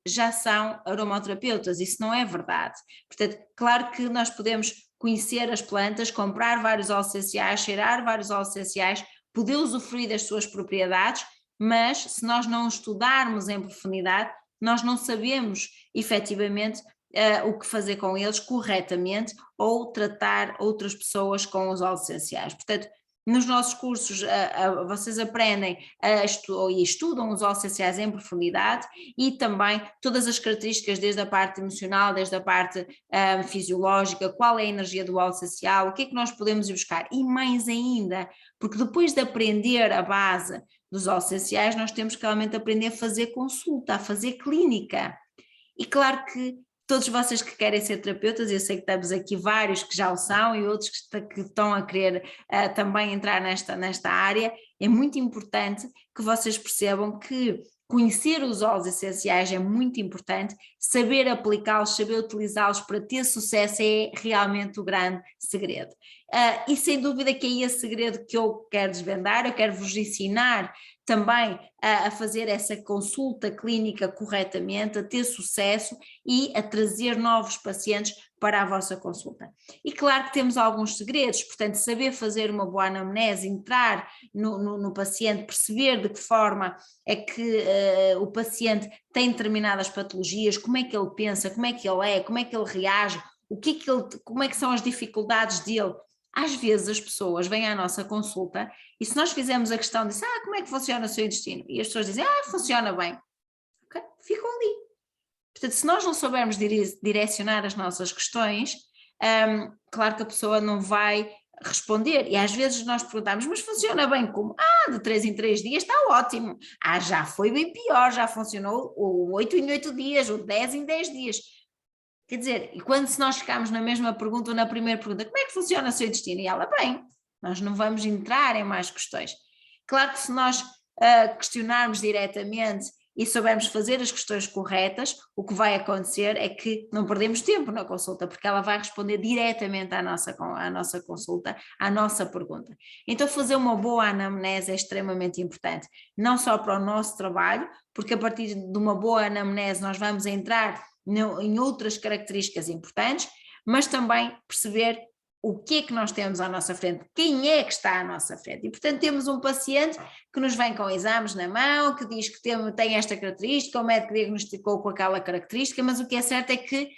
já são aromaterapeutas. Isso não é verdade. Portanto, claro que nós podemos conhecer as plantas, comprar vários óleos essenciais, cheirar vários óleos essenciais, poder usufruir das suas propriedades, mas se nós não estudarmos em profundidade, nós não sabemos efetivamente o que fazer com eles corretamente ou tratar outras pessoas com os óleos essenciais. Portanto, nos nossos cursos vocês aprendem e estudam os óleos essenciais em profundidade e também todas as características, desde a parte emocional, desde a parte fisiológica, qual é a energia do óleo essencial, o que é que nós podemos ir buscar, e mais ainda, porque depois de aprender a base dos óleos essenciais, nós temos que realmente aprender a fazer consulta, a fazer clínica. E claro que todos vocês que querem ser terapeutas, eu sei que estamos aqui vários que já o são e outros que estão a querer também entrar nesta área, é muito importante que vocês percebam que conhecer os óleos essenciais é muito importante, saber aplicá-los, saber utilizá-los para ter sucesso é realmente o grande segredo. E sem dúvida que é esse segredo que eu quero desvendar, eu quero vos ensinar também a fazer essa consulta clínica corretamente, a ter sucesso e a trazer novos pacientes para a vossa consulta. E claro que temos alguns segredos, portanto, saber fazer uma boa anamnese, entrar no paciente, perceber de que forma é que o paciente tem determinadas patologias, como é que ele pensa, como é que ele reage, como é que são as dificuldades dele. Às vezes as pessoas vêm à nossa consulta e se nós fizermos a questão de como é que funciona o seu intestino? E as pessoas dizem, funciona bem. Okay? Ficam ali. Portanto, se nós não soubermos direcionar as nossas questões, claro que a pessoa não vai responder. E às vezes nós perguntamos, mas funciona bem como? De 3 em 3 dias está ótimo. Já foi bem pior, já funcionou o 8 em 8 dias, o 10 em 10 dias. Quer dizer, e se nós ficarmos na mesma pergunta ou na primeira pergunta, como é que funciona o seu intestino? E ela, bem, nós não vamos entrar em mais questões. Claro que se nós questionarmos diretamente e soubermos fazer as questões corretas, o que vai acontecer é que não perdemos tempo na consulta, porque ela vai responder diretamente à nossa consulta, à nossa pergunta. Então fazer uma boa anamnese é extremamente importante, não só para o nosso trabalho, porque a partir de uma boa anamnese nós vamos entrar em outras características importantes, mas também perceber o que é que nós temos à nossa frente, quem é que está à nossa frente. E, portanto, temos um paciente que nos vem com exames na mão, que diz que tem esta característica, o médico diagnosticou com aquela característica, mas o que é certo é que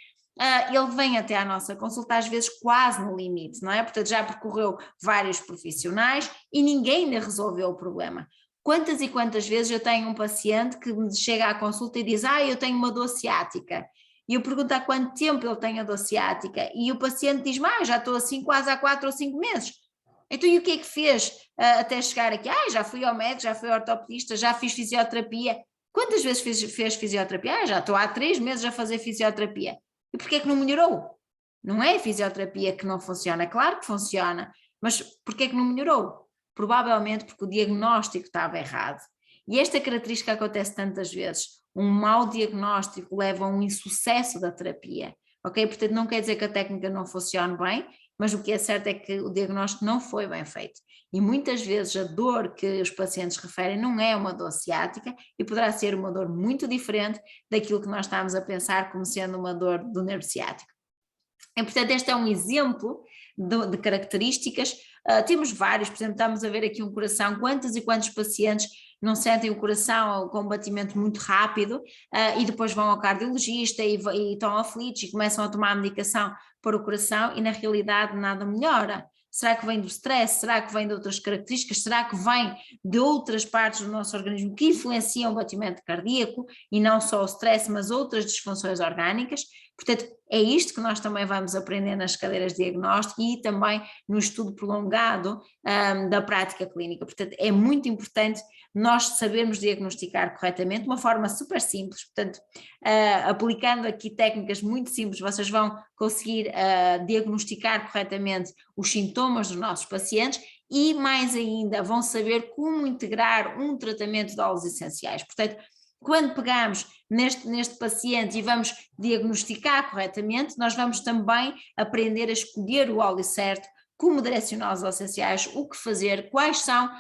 ele vem até à nossa consulta às vezes quase no limite, não é? Portanto, já percorreu vários profissionais e ninguém lhe resolveu o problema. Quantas e quantas vezes eu tenho um paciente que me chega à consulta e diz, eu tenho uma dor ciática. E eu pergunto há quanto tempo ele tem a dor ciática e o paciente diz-me, já estou assim quase há 4 ou 5 meses. Então e o que é que fez até chegar aqui? Já fui ao médico, já fui ao ortopedista, já fiz fisioterapia. Quantas vezes fez fisioterapia? Já estou há 3 meses a fazer fisioterapia. E porquê é que não melhorou? Não é a fisioterapia que não funciona, claro que funciona, mas porquê é que não melhorou? Provavelmente porque o diagnóstico estava errado. E esta característica acontece tantas vezes. Um mau diagnóstico leva a um insucesso da terapia, ok? Portanto, não quer dizer que a técnica não funcione bem, mas o que é certo é que o diagnóstico não foi bem feito. E muitas vezes a dor que os pacientes referem não é uma dor ciática e poderá ser uma dor muito diferente daquilo que nós estamos a pensar como sendo uma dor do nervo ciático. E, portanto, este é um exemplo de características. Temos vários, por exemplo, estamos a ver aqui um coração, quantos e quantos pacientes não sentem o coração com um batimento muito rápido e depois vão ao cardiologista e estão aflitos e começam a tomar medicação para o coração e na realidade nada melhora. Será que vem do stress? Será que vem de outras características? Será que vem de outras partes do nosso organismo que influenciam o batimento cardíaco e não só o stress, mas outras disfunções orgânicas? Portanto, é isto que nós também vamos aprender nas cadeiras de diagnóstico e também no estudo prolongado da prática clínica. Portanto, é muito importante nós sabermos diagnosticar corretamente, de uma forma super simples. Portanto, aplicando aqui técnicas muito simples, vocês vão conseguir diagnosticar corretamente os sintomas dos nossos pacientes e, mais ainda, vão saber como integrar um tratamento de óleos essenciais. Portanto, quando pegamos neste paciente e vamos diagnosticar corretamente, nós vamos também aprender a escolher o óleo certo, como direcionar os óleos essenciais, o que fazer, quais são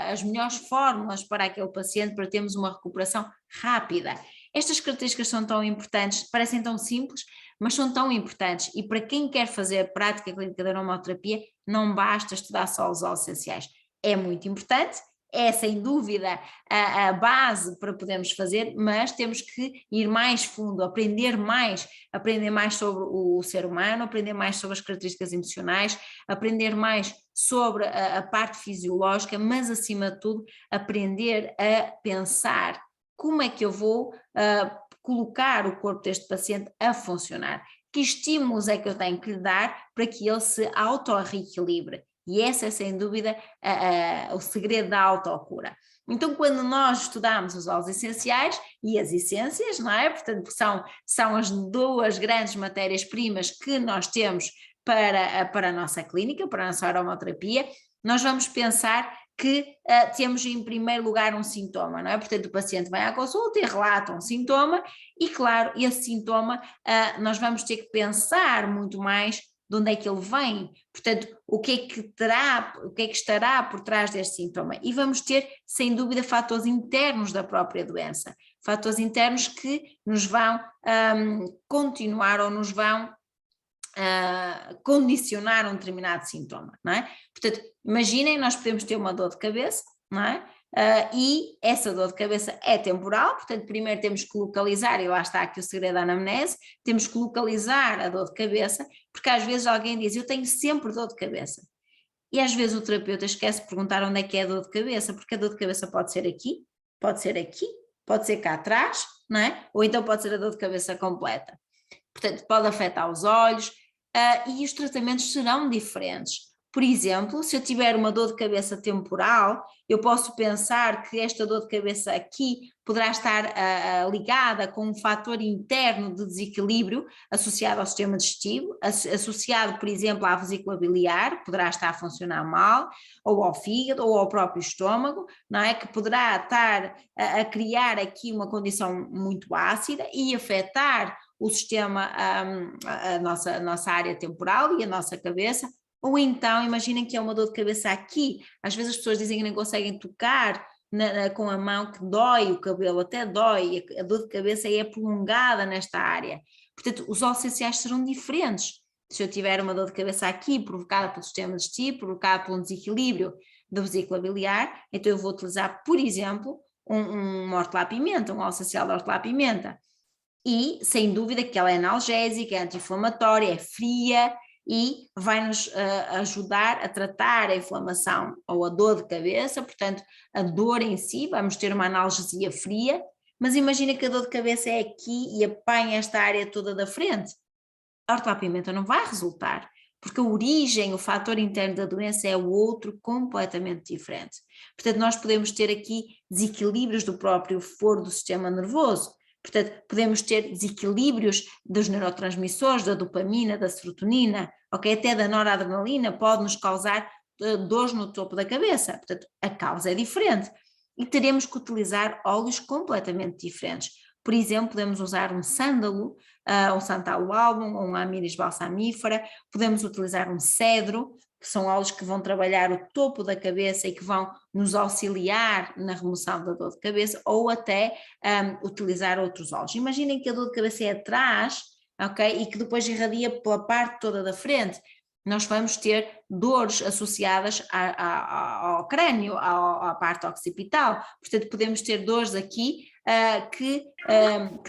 as melhores fórmulas para aquele paciente para termos uma recuperação rápida. Estas características são tão importantes, parecem tão simples, mas são tão importantes e para quem quer fazer prática clínica da aromaterapia não basta estudar só os óleos essenciais. É muito importante, é sem dúvida a base para podermos fazer, mas temos que ir mais fundo, aprender mais sobre o ser humano, aprender mais sobre as características emocionais, aprender mais sobre a parte fisiológica, mas acima de tudo aprender a pensar como é que eu vou colocar o corpo deste paciente a funcionar, que estímulos é que eu tenho que lhe dar para que ele se auto-reequilibre. E esse é, sem dúvida, o segredo da autocura. Então, quando nós estudamos os óleos essenciais e as essências, não é? Portanto, são as duas grandes matérias-primas que nós temos para a nossa clínica, para a nossa aromaterapia, nós vamos pensar que temos em primeiro lugar um sintoma, não é? Portanto, o paciente vai à consulta e relata um sintoma e, claro, esse sintoma nós vamos ter que pensar muito mais de onde é que ele vem, portanto, o que é que estará por trás deste sintoma, e vamos ter, sem dúvida, fatores internos da própria doença, fatores internos que nos vão continuar ou nos vão condicionar um determinado sintoma, não é? Portanto, imaginem, nós podemos ter uma dor de cabeça, não é? E essa dor de cabeça é temporal, portanto, primeiro temos que localizar, e lá está aqui o segredo da anamnese, temos que localizar a dor de cabeça, porque às vezes alguém diz, eu tenho sempre dor de cabeça, e às vezes o terapeuta esquece de perguntar onde é que é a dor de cabeça, porque a dor de cabeça pode ser aqui, pode ser aqui, pode ser cá atrás, não é? Ou então pode ser a dor de cabeça completa. Portanto, pode afetar os olhos, e os tratamentos serão diferentes. Por exemplo, se eu tiver uma dor de cabeça temporal, eu posso pensar que esta dor de cabeça aqui poderá estar ligada com um fator interno de desequilíbrio associado ao sistema digestivo, associado, por exemplo, à vesícula biliar, poderá estar a funcionar mal, ou ao fígado, ou ao próprio estômago, não é? Que poderá estar a criar aqui uma condição muito ácida e afetar o sistema, a nossa área temporal e a nossa cabeça. Ou então, imaginem que é uma dor de cabeça aqui, às vezes as pessoas dizem que não conseguem tocar com a mão, que dói o cabelo, até dói, a dor de cabeça é prolongada nesta área. Portanto, os óleos essenciais serão diferentes. Se eu tiver uma dor de cabeça aqui, provocada pelo sistema digestivo, provocada por um desequilíbrio da vesícula biliar, então eu vou utilizar, por exemplo, um hortelã-pimenta, um óleo essencial de hortelã-pimenta. E, sem dúvida, que ela é analgésica, é anti-inflamatória, é fria, e vai-nos ajudar a tratar a inflamação ou a dor de cabeça, portanto, a dor em si, vamos ter uma analgesia fria, mas imagina que a dor de cabeça é aqui e apanha esta área toda da frente. A hortelã-pimenta não vai resultar, porque a origem, o fator interno da doença é outro completamente diferente. Portanto, nós podemos ter aqui desequilíbrios do próprio foro do sistema nervoso. Portanto, podemos ter desequilíbrios dos neurotransmissores, da dopamina, da serotonina, okay? Até da noradrenalina, pode nos causar dores no topo da cabeça. Portanto, a causa é diferente. E teremos que utilizar óleos completamente diferentes. Por exemplo, podemos usar um sândalo, um Santalum album, ou um Amyris balsamífera, podemos utilizar um cedro, que são óleos que vão trabalhar o topo da cabeça e que vão nos auxiliar na remoção da dor de cabeça, ou até utilizar outros óleos. Imaginem que a dor de cabeça é atrás, ok? E que depois irradia pela parte toda da frente. Nós vamos ter dores associadas ao crânio, à parte occipital. Portanto, podemos ter dores aqui que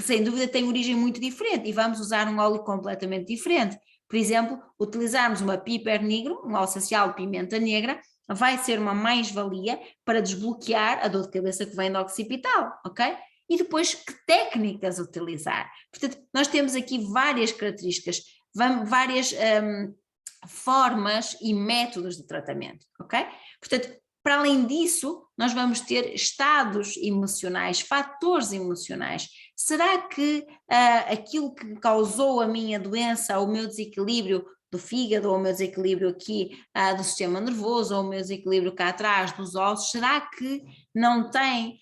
sem dúvida têm origem muito diferente, e vamos usar um óleo completamente diferente. Por exemplo, utilizarmos uma piper negro, um óleo essencial de pimenta negra, vai ser uma mais-valia para desbloquear a dor de cabeça que vem do occipital, ok? E depois, que técnicas utilizar? Portanto, nós temos aqui várias características, várias formas e métodos de tratamento, ok? Portanto, para além disso, nós vamos ter estados emocionais, fatores emocionais. Será que aquilo que causou a minha doença, o meu desequilíbrio do fígado, ou o meu desequilíbrio aqui do sistema nervoso, ou o meu desequilíbrio cá atrás dos ossos, será que não tem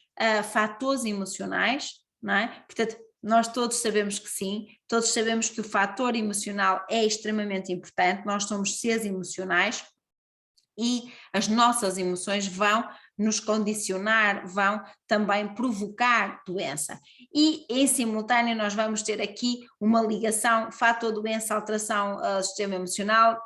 fatores emocionais, não é? Portanto, nós todos sabemos que sim, todos sabemos que o fator emocional é extremamente importante, nós somos seres emocionais, e as nossas emoções vão nos condicionar, vão também provocar doença. E em simultâneo nós vamos ter aqui uma ligação fator doença, alteração sistema emocional,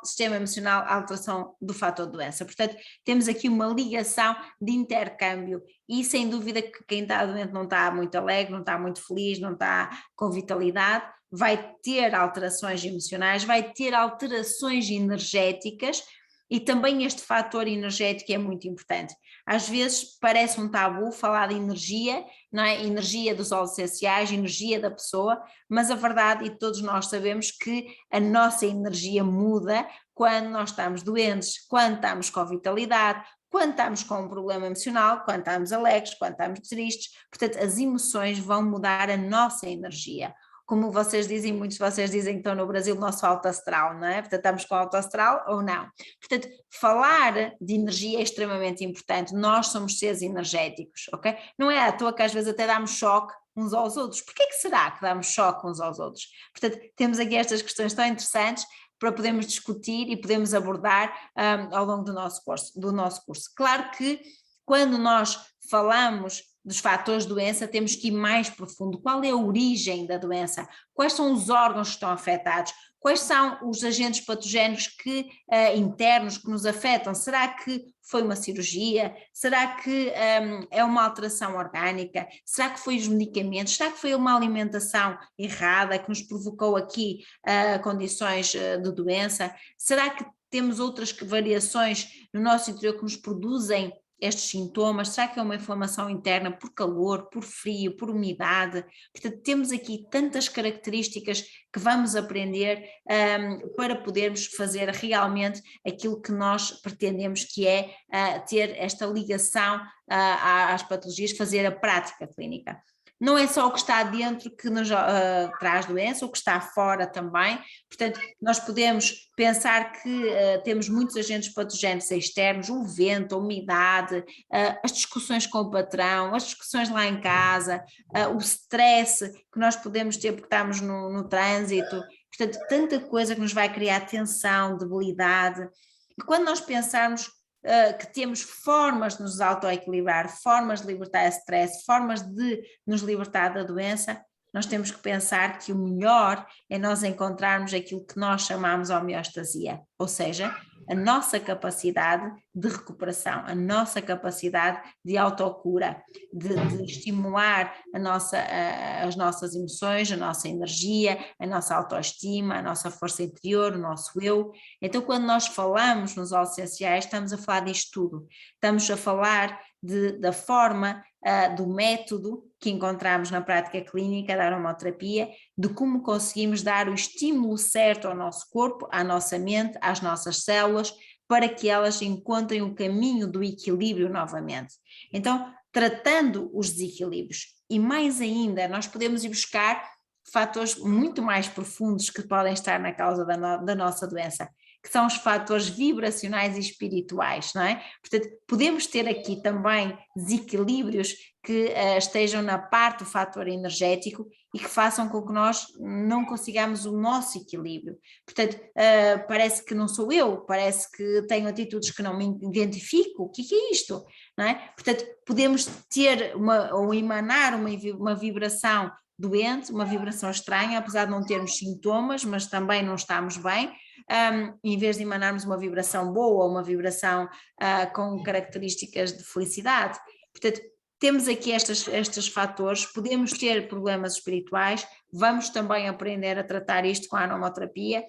alteração do fator doença. Portanto, temos aqui uma ligação de intercâmbio e sem dúvida que quem está doente não está muito alegre, não está muito feliz, não está com vitalidade, vai ter alterações emocionais, vai ter alterações energéticas. E também este fator energético é muito importante. Às vezes parece um tabu falar de energia, não é? Energia dos óleos essenciais, energia da pessoa, mas a verdade, e todos nós sabemos que a nossa energia muda quando nós estamos doentes, quando estamos com vitalidade, quando estamos com um problema emocional, quando estamos alegres, quando estamos tristes. Portanto, as emoções vão mudar a nossa energia. Como vocês dizem, muitos de vocês dizem que estão no Brasil, o nosso alto astral, não é? Portanto, estamos com alto astral ou não? Portanto, falar de energia é extremamente importante. Nós somos seres energéticos, ok? Não é à toa que às vezes até damos choque uns aos outros. Porquê que será que damos choque uns aos outros? Portanto, temos aqui estas questões tão interessantes para podermos discutir e podemos abordar ao longo do nosso curso. Claro que quando nós falamos dos fatores de doença, temos que ir mais profundo. Qual é a origem da doença? Quais são os órgãos que estão afetados? Quais são os agentes patogénicos internos que nos afetam? Será que foi uma cirurgia? Será que é uma alteração orgânica? Será que foi os medicamentos? Será que foi uma alimentação errada que nos provocou aqui condições de doença? Será que temos outras variações no nosso interior que nos produzem estes sintomas? Será que é uma inflamação interna por calor, por frio, por umidade? Portanto, temos aqui tantas características que vamos aprender para podermos fazer realmente aquilo que nós pretendemos, que é ter esta ligação às patologias, fazer a prática clínica. Não é só o que está dentro que nos traz doença, o que está fora também. Portanto, nós podemos pensar que temos muitos agentes patogénicos externos, o vento, a umidade, as discussões com o patrão, as discussões lá em casa, o stress que nós podemos ter porque estamos no trânsito. Portanto, tanta coisa que nos vai criar tensão, debilidade. E quando nós pensarmos que temos formas de nos autoequilibrar, formas de libertar esse stress, formas de nos libertar da doença, nós temos que pensar que o melhor é nós encontrarmos aquilo que nós chamamos de homeostasia, ou seja, a nossa capacidade de recuperação, a nossa capacidade de autocura, de estimular as nossas emoções, a nossa energia, a nossa autoestima, a nossa força interior, o nosso eu. Então, quando nós falamos nos óleos essenciais, estamos a falar disto tudo, estamos a falar da forma, do método que encontramos na prática clínica da aromaterapia, de como conseguimos dar o estímulo certo ao nosso corpo, à nossa mente, às nossas células, para que elas encontrem o caminho do equilíbrio novamente. Então, tratando os desequilíbrios, e mais ainda, nós podemos ir buscar fatores muito mais profundos que podem estar na causa da nossa doença, que são os fatores vibracionais e espirituais, não é? Portanto, podemos ter aqui também desequilíbrios que estejam na parte do fator energético e que façam com que nós não consigamos o nosso equilíbrio. Portanto, parece que não sou eu, parece que tenho atitudes que não me identifico, o que é isto? Não é? Portanto, podemos ter ou emanar uma vibração doente, uma vibração estranha, apesar de não termos sintomas, mas também não estamos bem, em vez de emanarmos uma vibração boa, uma vibração com características de felicidade. Portanto, temos aqui estes fatores, podemos ter problemas espirituais, vamos também aprender a tratar isto com a aromaterapia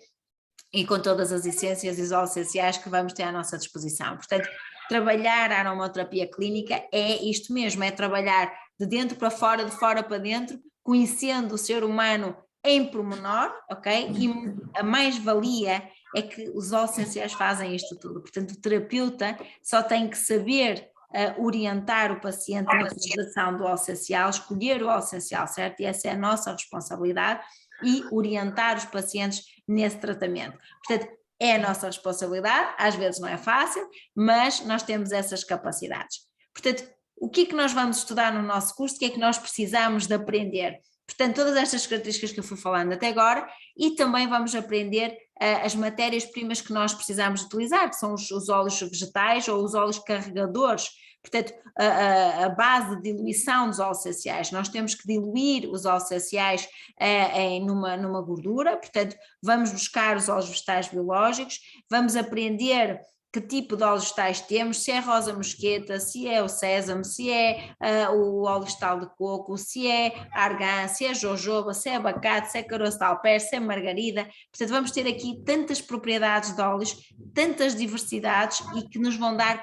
e com todas as essências e os óleos essenciais que vamos ter à nossa disposição. Portanto, trabalhar a aromaterapia clínica é isto mesmo, é trabalhar de dentro para fora, de fora para dentro, conhecendo o ser humano em pormenor, ok? E a mais-valia é que os óleos essenciais fazem isto tudo. Portanto, o terapeuta só tem que saber orientar o paciente na utilização do óleo essencial, escolher o óleo essencial, certo? E essa é a nossa responsabilidade, e orientar os pacientes nesse tratamento. Portanto, é a nossa responsabilidade, às vezes não é fácil, mas nós temos essas capacidades. Portanto, o que é que nós vamos estudar no nosso curso? O que é que nós precisamos de aprender? Portanto, todas estas características que eu fui falando até agora, e também vamos aprender as matérias-primas que nós precisamos utilizar, que são os óleos vegetais ou os óleos carregadores Portanto, a base de diluição dos óleos essenciais, nós temos que diluir os óleos essenciais numa gordura, portanto, vamos buscar os óleos vegetais biológicos, vamos aprender que tipo de óleos vegetais temos, se é rosa mosqueta, se é o sésamo, se é o óleo vegetal de coco, se é argan, se é jojoba, se é abacate, se é caroço de alperce, se é margarida. Portanto, vamos ter aqui tantas propriedades de óleos, tantas diversidades e que nos vão dar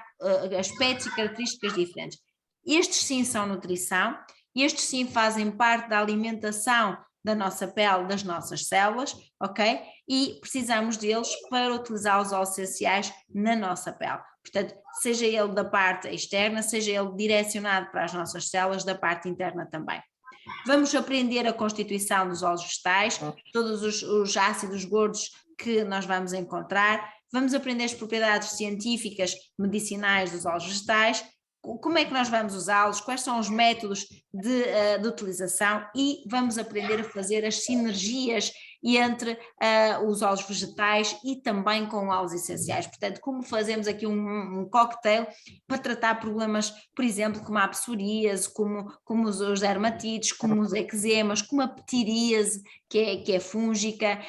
aspectos e características diferentes. Estes sim são nutrição, estes sim fazem parte da alimentação da nossa pele, das nossas células, ok? E precisamos deles para utilizar os óleos essenciais na nossa pele. Portanto, seja ele da parte externa, seja ele direcionado para as nossas células, da parte interna também. Vamos aprender a constituição dos óleos vegetais, todos os ácidos gordos que nós vamos encontrar, vamos aprender as propriedades científicas, medicinais dos óleos vegetais, como é que nós vamos usá-los, quais são os métodos de utilização e vamos aprender a fazer as sinergias entre os óleos vegetais e também com óleos essenciais. Portanto, como fazemos aqui um cocktail para tratar problemas, por exemplo, como a psoríase, como os dermatites, como os eczemas, como a ptiríase, que é fúngica,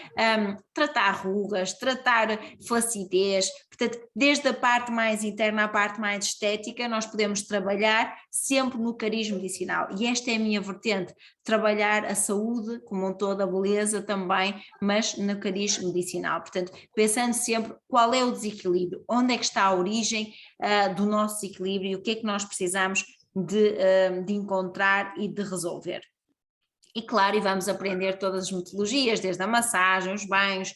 tratar rugas, tratar flacidez. Portanto, desde a parte mais interna à parte mais estética, nós podemos trabalhar sempre no cariz medicinal. E esta é a minha vertente, trabalhar a saúde como um todo, a beleza também, mas no cariz medicinal. Portanto, pensando sempre qual é o desequilíbrio, onde é que está a origem do nosso desequilíbrio, o que é que nós precisamos de encontrar e de resolver. E claro, e vamos aprender todas as metodologias, desde a massagem, os banhos,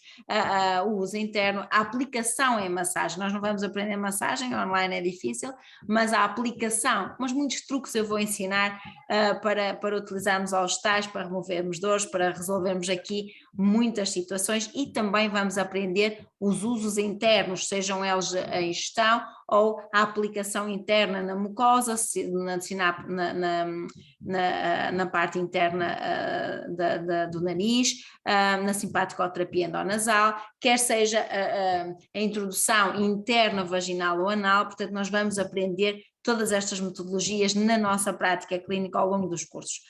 o uso interno, a aplicação em massagem. Nós não vamos aprender massagem, online é difícil, mas a aplicação, mas muitos truques eu vou ensinar para utilizarmos óleos vegetais, para removermos dores, para resolvermos aqui muitas situações e também vamos aprender os usos internos, sejam eles a ingestão ou a aplicação interna na mucosa, na parte interna do nariz, na simpaticoterapia endonasal, quer seja a introdução interna vaginal ou anal, portanto nós vamos aprender todas estas metodologias na nossa prática clínica ao longo dos cursos.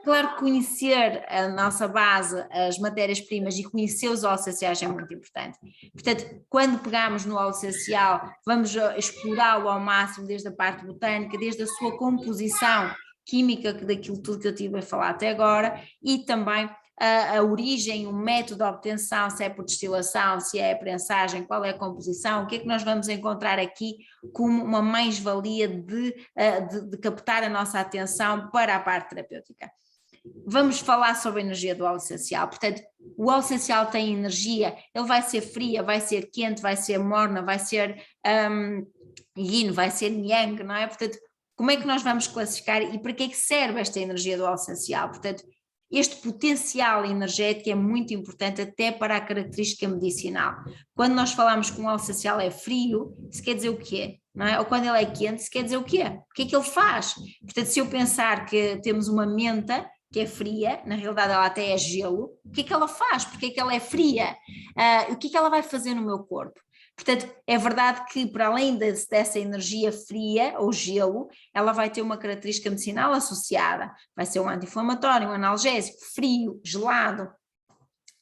Claro que conhecer a nossa base, as matérias-primas e conhecer os óleos essenciais é muito importante. Portanto, quando pegamos no óleo essencial, vamos explorá-lo ao máximo desde a parte botânica, desde a sua composição química, daquilo tudo que eu tive a falar até agora, e também a origem, o método de obtenção, se é por destilação, se é prensagem, qual é a composição, o que é que nós vamos encontrar aqui como uma mais-valia de captar a nossa atenção para a parte terapêutica. Vamos falar sobre a energia do óleo essencial. Portanto, o óleo essencial tem energia, ele vai ser fria, vai ser quente, vai ser morna, vai ser yin, vai ser yang, não é? Portanto, como é que nós vamos classificar e para que é que serve esta energia do óleo essencial? Portanto, este potencial energético é muito importante até para a característica medicinal. Quando nós falamos que um óleo essencial é frio, isso quer dizer o quê? Não é? Ou quando ele é quente, isso quer dizer o quê? O que é que ele faz? Portanto, se eu pensar que temos uma menta que é fria, na realidade ela até é gelo, o que é que ela faz? Porque é que ela é fria? O que é que ela vai fazer no meu corpo? Portanto, é verdade que para além dessa energia fria ou gelo, ela vai ter uma característica medicinal associada, vai ser um anti-inflamatório, um analgésico, frio, gelado.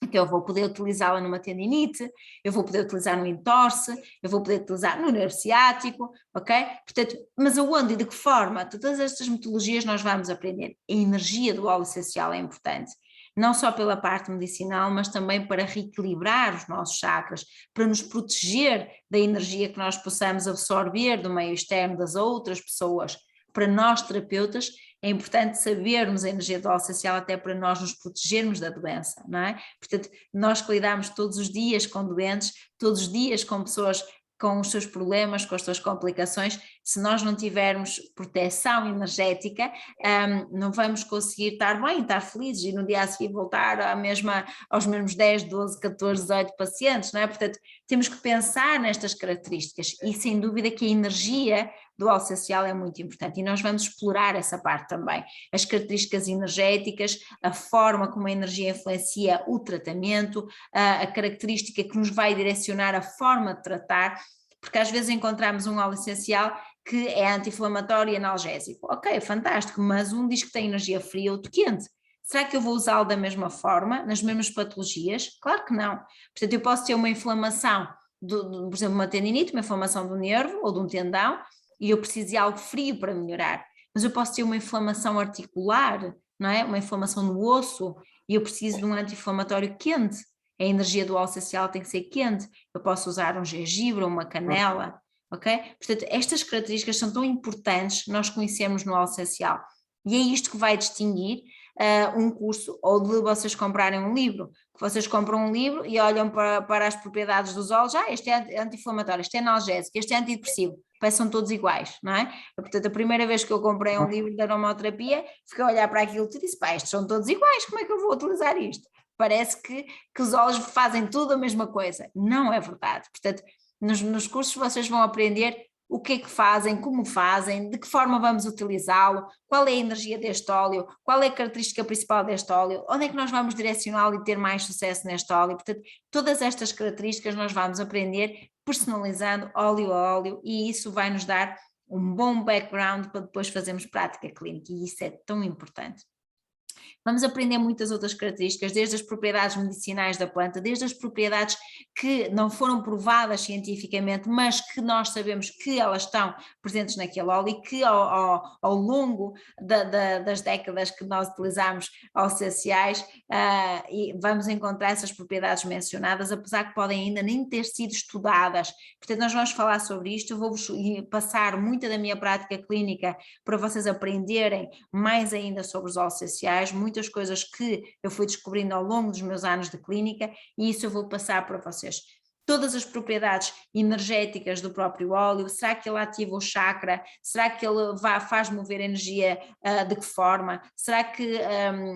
Então eu vou poder utilizá-la numa tendinite, eu vou poder utilizar no entorse, eu vou poder utilizar no nervo ciático, ok? Portanto, mas aonde e de que forma? Todas estas metodologias nós vamos aprender. A energia do óleo essencial é importante, não só pela parte medicinal, mas também para reequilibrar os nossos chakras, para nos proteger da energia que nós possamos absorver do meio externo das outras pessoas. Para nós terapeutas é importante sabermos a energia do óleo essencial até para nós nos protegermos da doença, não é? Portanto, nós que lidamos todos os dias com doentes, todos os dias com pessoas com os seus problemas, com as suas complicações, se nós não tivermos proteção energética, não vamos conseguir estar bem, estar felizes e no dia a seguir voltar aos mesmos 10, 12, 14, 18 pacientes, não é? Portanto, temos que pensar nestas características e sem dúvida que a energia do óleo essencial é muito importante e nós vamos explorar essa parte também, as características energéticas, a forma como a energia influencia o tratamento, a característica que nos vai direcionar a forma de tratar, porque às vezes encontramos um óleo essencial que é anti-inflamatório e analgésico. Ok, fantástico, mas um diz que tem energia fria, outro quente. Será que eu vou usá-lo da mesma forma, nas mesmas patologias? Claro que não. Portanto, eu posso ter uma inflamação, por exemplo, uma tendinite, uma inflamação do nervo ou de um tendão, e eu preciso de algo frio para melhorar. Mas eu posso ter uma inflamação articular, não é? Uma inflamação no osso, e eu preciso de um anti-inflamatório quente. A energia do óleo essencial tem que ser quente. Eu posso usar um gengibre ou uma canela, ok? Portanto, estas características são tão importantes nós conhecemos no óleo essencial. E é isto que vai distinguir um curso ou de vocês comprarem um livro. Que vocês compram um livro e olham para as propriedades dos óleos, este é anti-inflamatório, este é analgésico, este é antidepressivo, parece que são todos iguais, não é? Portanto, a primeira vez que eu comprei um livro de aromaterapia, fiquei a olhar para aquilo e disse, estes são todos iguais, como é que eu vou utilizar isto? Parece que os óleos fazem tudo a mesma coisa. Não é verdade. Portanto, nos cursos vocês vão aprender o que é que fazem, como fazem, de que forma vamos utilizá-lo, qual é a energia deste óleo, qual é a característica principal deste óleo, onde é que nós vamos direcioná-lo e ter mais sucesso neste óleo. Portanto, todas estas características nós vamos aprender personalizando óleo a óleo, e isso vai nos dar um bom background para depois fazermos prática clínica, e isso é tão importante. Vamos aprender muitas outras características, desde as propriedades medicinais da planta, desde as propriedades que não foram provadas cientificamente, mas que nós sabemos que elas estão presentes naquele óleo e que ao longo das décadas que nós utilizamos óleos essenciais, e vamos encontrar essas propriedades mencionadas, apesar que podem ainda nem ter sido estudadas. Portanto, nós vamos falar sobre isto, eu vou-vos passar muita da minha prática clínica para vocês aprenderem mais ainda sobre os óleos essenciais, muitas coisas que eu fui descobrindo ao longo dos meus anos de clínica, e isso eu vou passar para vocês. Todas as propriedades energéticas do próprio óleo, será que ele ativa o chakra? Será que ele faz mover energia de que forma? Será que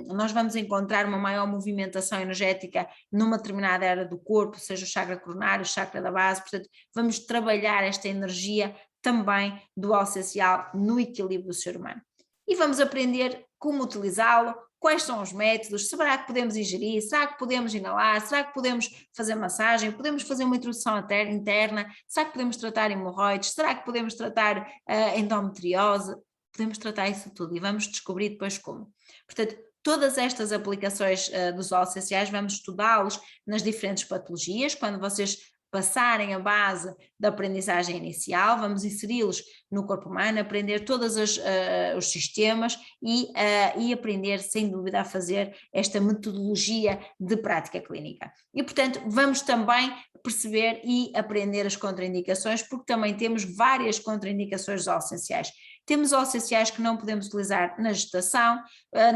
nós vamos encontrar uma maior movimentação energética numa determinada área do corpo, seja o chakra coronário, o chakra da base? Portanto, vamos trabalhar esta energia também do óleo essencial no equilíbrio do ser humano. E vamos aprender como utilizá-lo, quais são os métodos, será que podemos ingerir, será que podemos inalar, será que podemos fazer massagem, podemos fazer uma introdução interna, será que podemos tratar hemorroides, será que podemos tratar endometriose, podemos tratar isso tudo e vamos descobrir depois como. Portanto, todas estas aplicações dos óleos essenciais vamos estudá-los nas diferentes patologias, quando vocês passarem a base da aprendizagem inicial, vamos inseri-los no corpo humano, aprender todos os sistemas e aprender, sem dúvida, a fazer esta metodologia de prática clínica. E, portanto, vamos também perceber e aprender as contraindicações, porque também temos várias contraindicações dos óleos essenciais. Temos óleos essenciais que não podemos utilizar na gestação,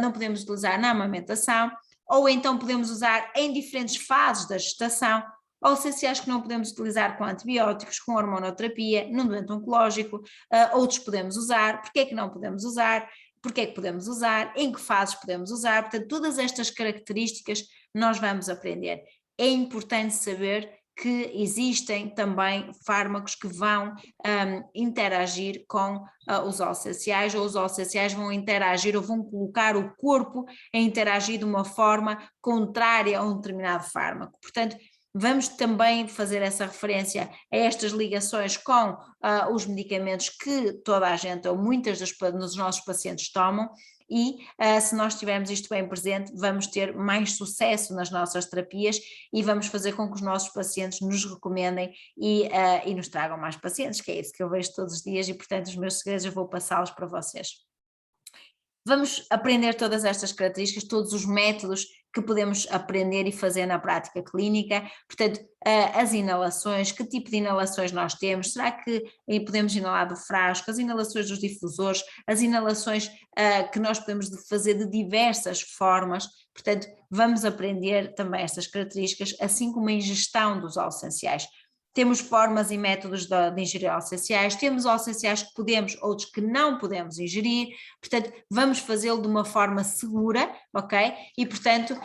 não podemos utilizar na amamentação, ou então podemos usar em diferentes fases da gestação, óleos essenciais que não podemos utilizar com antibióticos, com hormonoterapia, num doente oncológico, outros podemos usar, porque é que não podemos usar, porque é que podemos usar, em que fases podemos usar, portanto todas estas características nós vamos aprender. É importante saber que existem também fármacos que vão interagir com os óleos essenciais, ou os óleos essenciais vão interagir ou vão colocar o corpo a interagir de uma forma contrária a um determinado fármaco. Portanto, vamos também fazer essa referência a estas ligações com os medicamentos que toda a gente ou muitas dos nossos pacientes tomam, e se nós tivermos isto bem presente, vamos ter mais sucesso nas nossas terapias e vamos fazer com que os nossos pacientes nos recomendem e nos tragam mais pacientes, que é isso que eu vejo todos os dias, e portanto os meus segredos eu vou passá-los para vocês. Vamos aprender todas estas características, todos os métodos que podemos aprender e fazer na prática clínica, portanto, as inalações, que tipo de inalações nós temos, será que podemos inalar do frasco, as inalações dos difusores, as inalações que nós podemos fazer de diversas formas, portanto, vamos aprender também estas características, assim como a ingestão dos óleos essenciais. Temos formas e métodos de ingerir óleos essenciais, temos óleos essenciais que podemos, outros que não podemos ingerir, portanto vamos fazê-lo de uma forma segura, ok? E portanto,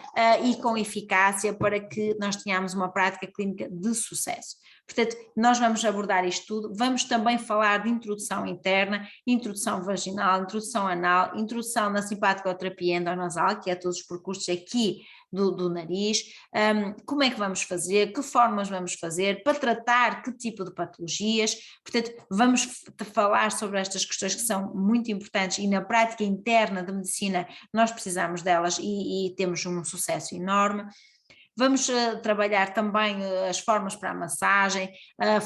e com eficácia para que nós tenhamos uma prática clínica de sucesso. Portanto, nós vamos abordar isto tudo, vamos também falar de introdução interna, introdução vaginal, introdução anal, introdução na simpaticoterapia endonasal, que é todos os percursos aqui do nariz, como é que vamos fazer, que formas vamos fazer, para tratar que tipo de patologias. Portanto, vamos falar sobre estas questões que são muito importantes e na prática interna da medicina nós precisamos delas e temos um sucesso enorme. Vamos trabalhar também as formas para a massagem,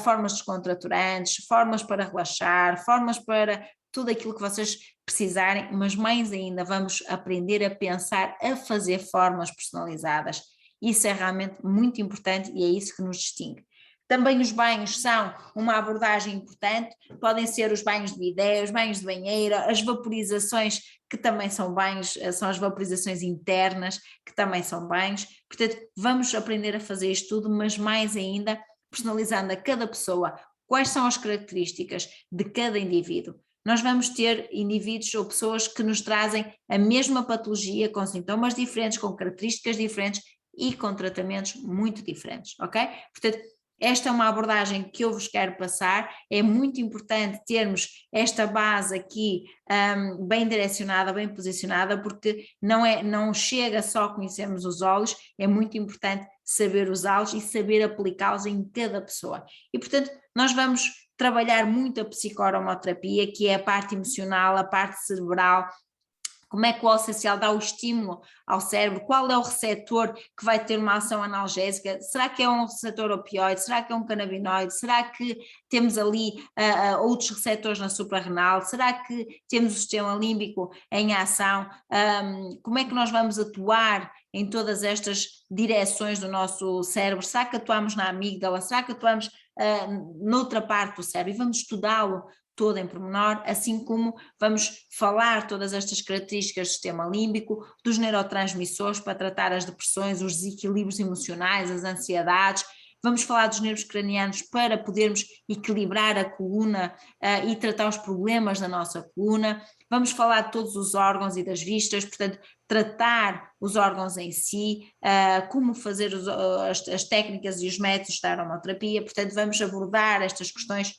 formas descontraturantes, formas para relaxar, formas para tudo aquilo que vocês precisarem, mas mais ainda vamos aprender a pensar, a fazer formas personalizadas. Isso é realmente muito importante e é isso que nos distingue. Também os banhos são uma abordagem importante, podem ser os banhos de bidé, os banhos de banheira, as vaporizações, que também são banhos, são as vaporizações internas, que também são banhos. Portanto, vamos aprender a fazer isto tudo, mas mais ainda personalizando a cada pessoa quais são as características de cada indivíduo. Nós vamos ter indivíduos ou pessoas que nos trazem a mesma patologia, com sintomas diferentes, com características diferentes e com tratamentos muito diferentes, ok? Portanto, esta é uma abordagem que eu vos quero passar, é muito importante termos esta base aqui bem direcionada, bem posicionada, porque não chega só a conhecermos os olhos, é muito importante saber usá-los e saber aplicá-los em cada pessoa. E portanto, nós vamos trabalhar muito a psicoaromaterapia, que é a parte emocional, a parte cerebral. Como é que o óleo essencial dá o estímulo ao cérebro? Qual é o receptor que vai ter uma ação analgésica? Será que é um receptor opioide? Será que é um canabinoide? Será que temos ali outros receptores na suprarrenal? Será que temos o sistema límbico em ação? Como é que nós vamos atuar em todas estas direções do nosso cérebro? Será que atuamos na amígdala? Será que atuamos noutra parte do cérebro? E vamos estudá-lo todo em pormenor, assim como vamos falar todas estas características do sistema límbico, dos neurotransmissores para tratar as depressões, os desequilíbrios emocionais, as ansiedades. Vamos falar dos nervos cranianos para podermos equilibrar a coluna e tratar os problemas da nossa coluna. Vamos falar de todos os órgãos e das vistas, portanto, tratar os órgãos em si, como fazer as técnicas e os métodos da aromaterapia. Portanto, vamos abordar estas questões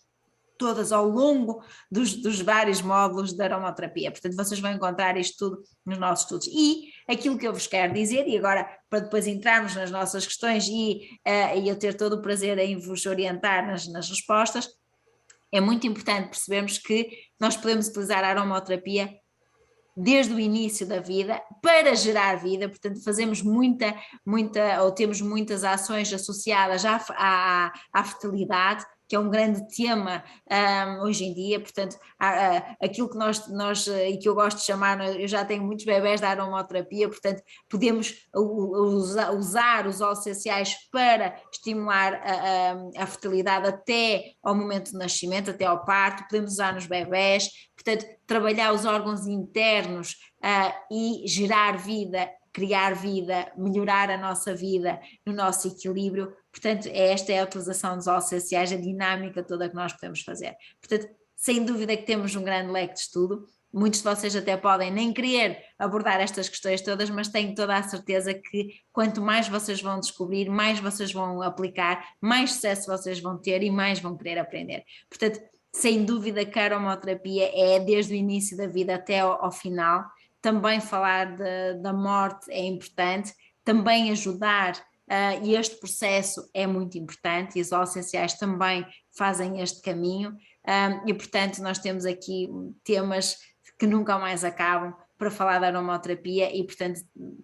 todas ao longo dos vários módulos da aromaterapia. Portanto, vocês vão encontrar isto tudo nos nossos estudos. E aquilo que eu vos quero dizer, e agora para depois entrarmos nas nossas questões e eu ter todo o prazer em vos orientar nas respostas, é muito importante percebermos que nós podemos utilizar a aromaterapia desde o início da vida para gerar vida, portanto fazemos ou temos muitas ações associadas à fertilidade, que é um grande tema hoje em dia. Portanto, aquilo que nós e que eu gosto de chamar, eu já tenho muitos bebés da aromaterapia, portanto podemos usar os óleos essenciais para estimular a fertilidade até ao momento do nascimento, até ao parto, podemos usar nos bebés, portanto trabalhar os órgãos internos e gerar vida, criar vida, melhorar a nossa vida, no nosso equilíbrio. Portanto, esta é a utilização dos óleos essenciais, a dinâmica toda que nós podemos fazer. Portanto, sem dúvida que temos um grande leque de estudo. Muitos de vocês até podem nem querer abordar estas questões todas, mas tenho toda a certeza que quanto mais vocês vão descobrir, mais vocês vão aplicar, mais sucesso vocês vão ter e mais vão querer aprender. Portanto, sem dúvida que a aromaterapia é desde o início da vida até ao final. Também falar da morte é importante, também ajudar, e este processo é muito importante, e os óleos essenciais também fazem este caminho, e portanto nós temos aqui temas que nunca mais acabam para falar da aromaterapia e portanto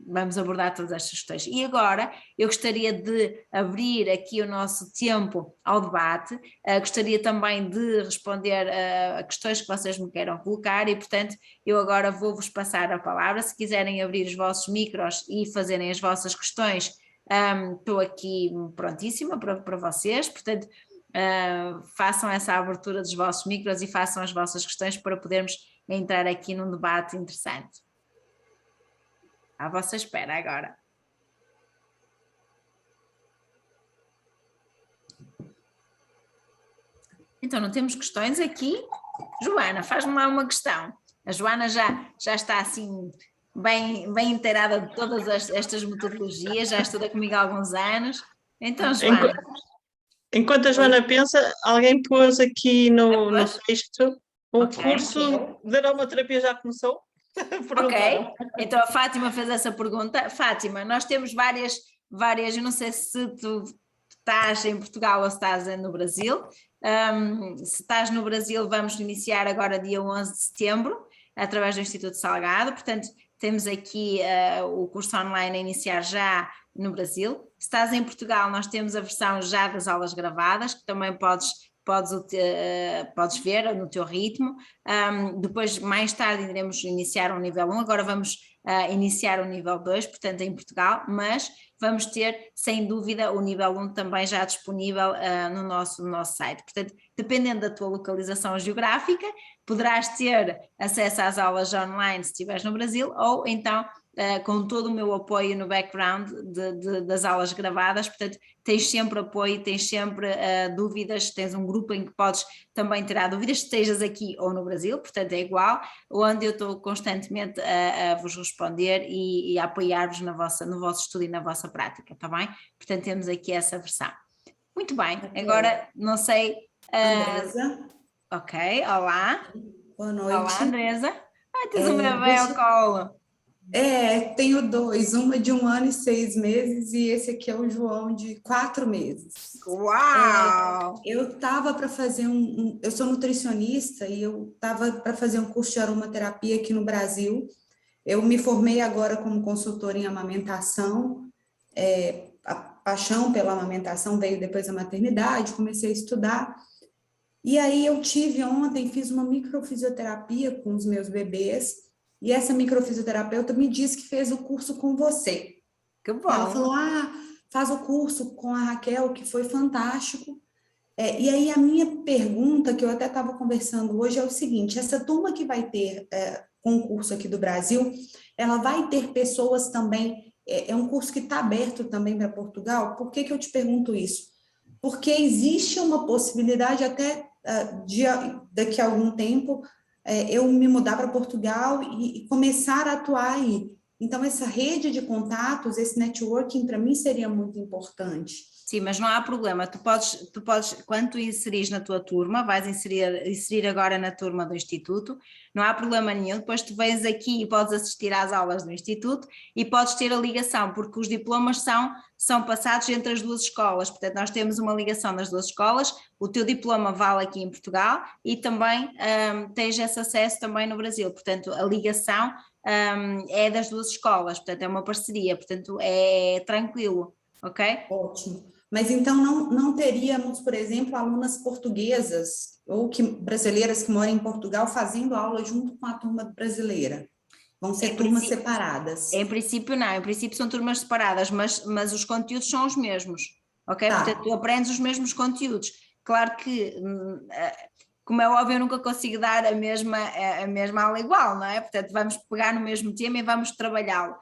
vamos abordar todas estas questões. E agora eu gostaria de abrir aqui o nosso tempo ao debate, gostaria também de responder a questões que vocês me queiram colocar e portanto eu agora vou-vos passar a palavra. Se quiserem abrir os vossos micros e fazerem as vossas questões, estou aqui prontíssima para vocês, portanto façam essa abertura dos vossos micros e façam as vossas questões para podermos entrar aqui num debate interessante. À vossa espera agora. Então, não temos questões aqui? Joana, faz-me lá uma questão. A Joana já está assim bem inteirada de todas estas metodologias, já estuda comigo há alguns anos. Então, Joana... Enquanto a Joana pensa, alguém pôs aqui no texto, o curso de aromaterapia já começou? Ok, então a Fátima fez essa pergunta. Fátima, nós temos várias, eu não sei se tu estás em Portugal ou se estás no Brasil. Se estás no Brasil, vamos iniciar agora dia 11 de setembro, através do Instituto Salgado, portanto temos aqui o curso online a iniciar já no Brasil. Se estás em Portugal, nós temos a versão já das aulas gravadas, que também podes ver no teu ritmo. Depois, mais tarde, iremos iniciar o nível 1, agora vamos iniciar o nível 2, portanto em Portugal, mas vamos ter, sem dúvida, o nível 1 também já disponível no nosso site. Portanto, dependendo da tua localização geográfica, poderás ter acesso às aulas online se estiveres no Brasil, ou então com todo o meu apoio no background das aulas gravadas, portanto tens sempre apoio, tens sempre dúvidas, tens um grupo em que podes também tirar dúvidas, estejas aqui ou no Brasil, portanto é igual, onde eu estou constantemente a vos responder e a apoiar-vos no vosso estudo e na vossa prática, está bem? Portanto temos aqui essa versão. Muito bem, agora não sei... Andresa. Ok, olá. Boa noite. Olá, Andresa. Ai, tens um bebê ao colo. Tenho 2, uma de 1 ano e 6 meses e esse aqui é o João de 4 meses. Uau! Eu estava para fazer eu sou nutricionista e eu estava para fazer um curso de aromaterapia aqui no Brasil. Eu me formei agora como consultora em amamentação, a paixão pela amamentação veio depois da maternidade, comecei a estudar. E aí eu fiz uma microfisioterapia com os meus bebês, e essa microfisioterapeuta me disse que fez o curso com você. Que bom! Ela falou, faz o curso com a Raquel, que foi fantástico. E aí a minha pergunta, que eu até estava conversando hoje, é o seguinte, essa turma que vai ter concurso aqui do Brasil, ela vai ter pessoas também, é um curso que está aberto também para Portugal? Por que eu te pergunto isso? Porque existe uma possibilidade até daqui a algum tempo eu me mudar para Portugal e começar a atuar aí. Então, essa rede de contatos, esse networking, para mim, seria muito importante. Sim, mas não há problema, tu podes, quando tu inseris na tua turma, vais inserir agora na turma do Instituto, não há problema nenhum, depois tu vens aqui e podes assistir às aulas do Instituto e podes ter a ligação, porque os diplomas são passados entre as duas escolas, portanto nós temos uma ligação das duas escolas, o teu diploma vale aqui em Portugal e também tens esse acesso também no Brasil, portanto a ligação é das duas escolas, portanto é uma parceria, portanto é tranquilo, ok? Ótimo. Mas então não teríamos, por exemplo, alunas portuguesas ou brasileiras que moram em Portugal fazendo aula junto com a turma brasileira? Vão ser turmas separadas? Em princípio não, em princípio são turmas separadas, mas os conteúdos são os mesmos, ok? Tá. Portanto, tu aprendes os mesmos conteúdos. Claro que, como é óbvio, eu nunca consigo dar a mesma aula igual, não é? Portanto, vamos pegar no mesmo tema e vamos trabalhá-lo,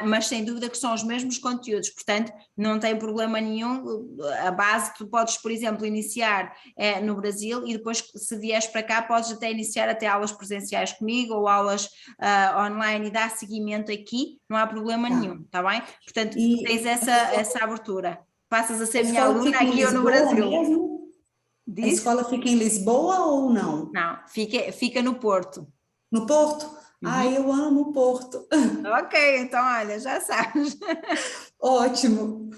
mas sem dúvida que são os mesmos conteúdos, portanto, não tem problema nenhum. A base tu podes, por exemplo, iniciar no Brasil e depois, se vieres para cá, podes até iniciar até aulas presenciais comigo ou aulas online e dar seguimento aqui, não há problema nenhum, está bem? Portanto, tens essa abertura, passas a ser minha aluna aqui ou no Brasil. Mesmo? A escola fica em Lisboa ou não? Não, fica no Porto. No Porto? Eu amo o Porto. Ok, então olha, já sabes. Ótimo,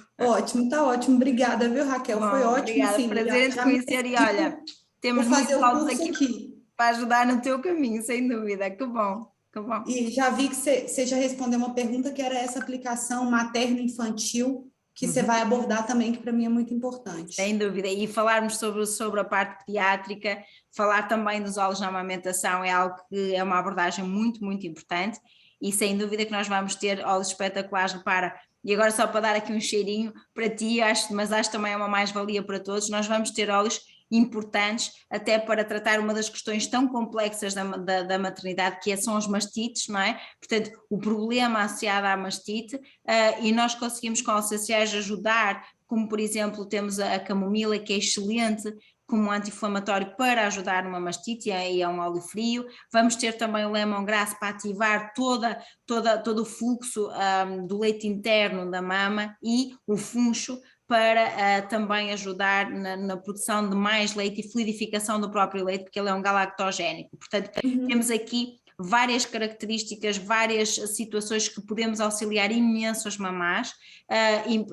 tá ótimo. Obrigada, viu, Raquel? Foi ótimo. Obrigada, Sim, prazer em te conhecer e olha, temos muitos alunos aqui para ajudar no teu caminho, sem dúvida. Que bom, que bom. E já vi que você já respondeu uma pergunta que era essa aplicação materno-infantil, que você vai abordar também, que para mim é muito importante. Sem dúvida, e falarmos sobre a parte pediátrica, falar também dos óleos na amamentação é algo que é uma abordagem muito, muito importante e sem dúvida que nós vamos ter óleos espetaculares, repara, e agora só para dar aqui um cheirinho para ti, mas acho também é uma mais-valia para todos, nós vamos ter óleos importantes até para tratar uma das questões tão complexas da maternidade, que são as mastites, não é? Portanto, o problema associado à mastite, e nós conseguimos com óleos essenciais ajudar, como por exemplo temos a camomila, que é excelente como anti-inflamatório para ajudar numa mastite, e é um óleo frio. Vamos ter também o lemongrass para ativar todo o fluxo do leite interno da mama, e o funcho para também ajudar na produção de mais leite e fluidificação do próprio leite, porque ele é um galactogénico. Portanto, temos aqui várias características, várias situações que podemos auxiliar imenso as mamás,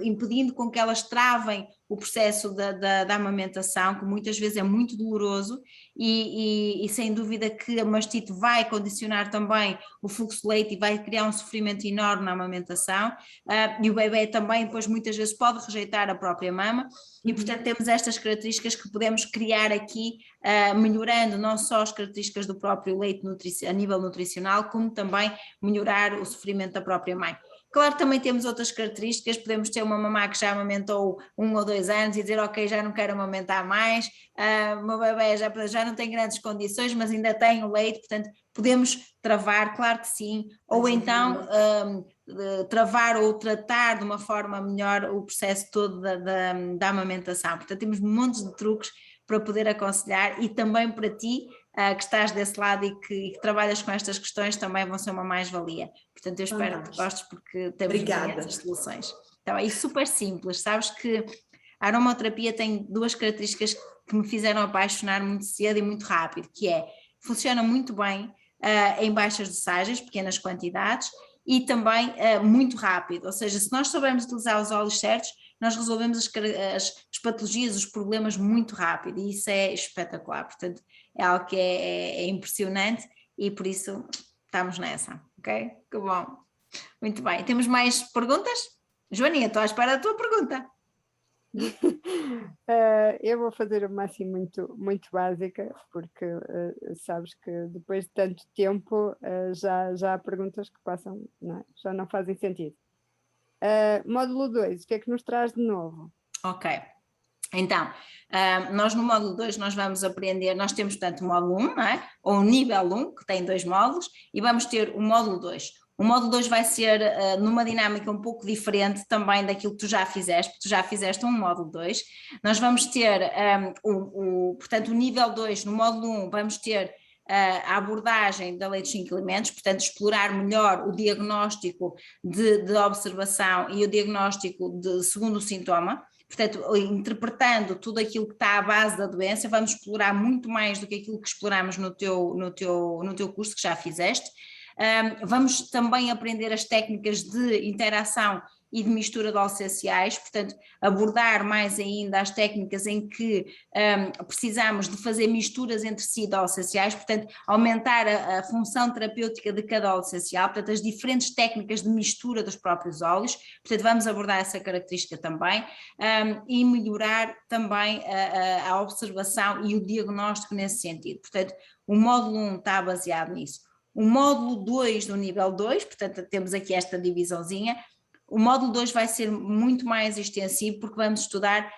impedindo com que elas travem o processo da amamentação, que muitas vezes é muito doloroso e sem dúvida que a mastite vai condicionar também o fluxo de leite e vai criar um sofrimento enorme na amamentação, e o bebê também depois muitas vezes pode rejeitar a própria mama e portanto temos estas características que podemos criar aqui, melhorando não só as características do próprio leite a nível nutricional, como também melhorar o sofrimento da própria mãe. Claro, também temos outras características, podemos ter uma mamã que já amamentou 1 ou 2 anos e dizer, ok, já não quero amamentar mais, o meu bebê já não tem grandes condições, mas ainda tem o leite, portanto podemos travar, claro que sim, ou então travar ou tratar de uma forma melhor o processo todo da amamentação. Portanto temos montes de truques para poder aconselhar e também para ti, que estás desse lado e que trabalhas com estas questões, também vão ser uma mais-valia. Portanto, eu espero que gostes porque temos essas soluções. Então, é super simples, sabes que a aromaterapia tem 2 características que me fizeram apaixonar muito cedo e muito rápido, que é, funciona muito bem em baixas dosagens, pequenas quantidades, e também muito rápido, ou seja, se nós soubermos utilizar os óleos certos, nós resolvemos as patologias, os problemas muito rápido e isso é espetacular, portanto é algo que é impressionante e por isso estamos nessa, ok? Que bom, muito bem, temos mais perguntas? Joaninha, estou à espera da tua pergunta. Eu vou fazer uma assim muito básica, porque sabes que depois de tanto tempo já há perguntas que passam, não é? Já não fazem sentido. Módulo 2, o que é que nos traz de novo? Ok, então, nós no módulo 2 nós vamos aprender, nós temos portanto o módulo 1, não é? Ou o nível 1, que tem 2 módulos, e vamos ter o módulo 2. O módulo 2 vai ser numa dinâmica um pouco diferente também daquilo que tu já fizeste, porque tu já fizeste um módulo 2. Nós vamos ter, portanto, o nível 2, no módulo 1, vamos ter a abordagem da lei dos 5 elementos, portanto, explorar melhor o diagnóstico de observação e o diagnóstico segundo o sintoma. Portanto, interpretando tudo aquilo que está à base da doença, vamos explorar muito mais do que aquilo que exploramos no teu curso que já fizeste. Vamos também aprender as técnicas de interação e de mistura de óleos essenciais, portanto abordar mais ainda as técnicas em que precisamos de fazer misturas entre si de óleos essenciais, portanto aumentar a função terapêutica de cada óleo essencial, portanto as diferentes técnicas de mistura dos próprios óleos, portanto vamos abordar essa característica também e melhorar também a observação e o diagnóstico nesse sentido, portanto o módulo 1 está baseado nisso. O módulo 2 do nível 2, portanto temos aqui esta divisãozinha, o módulo 2 vai ser muito mais extensivo porque vamos estudar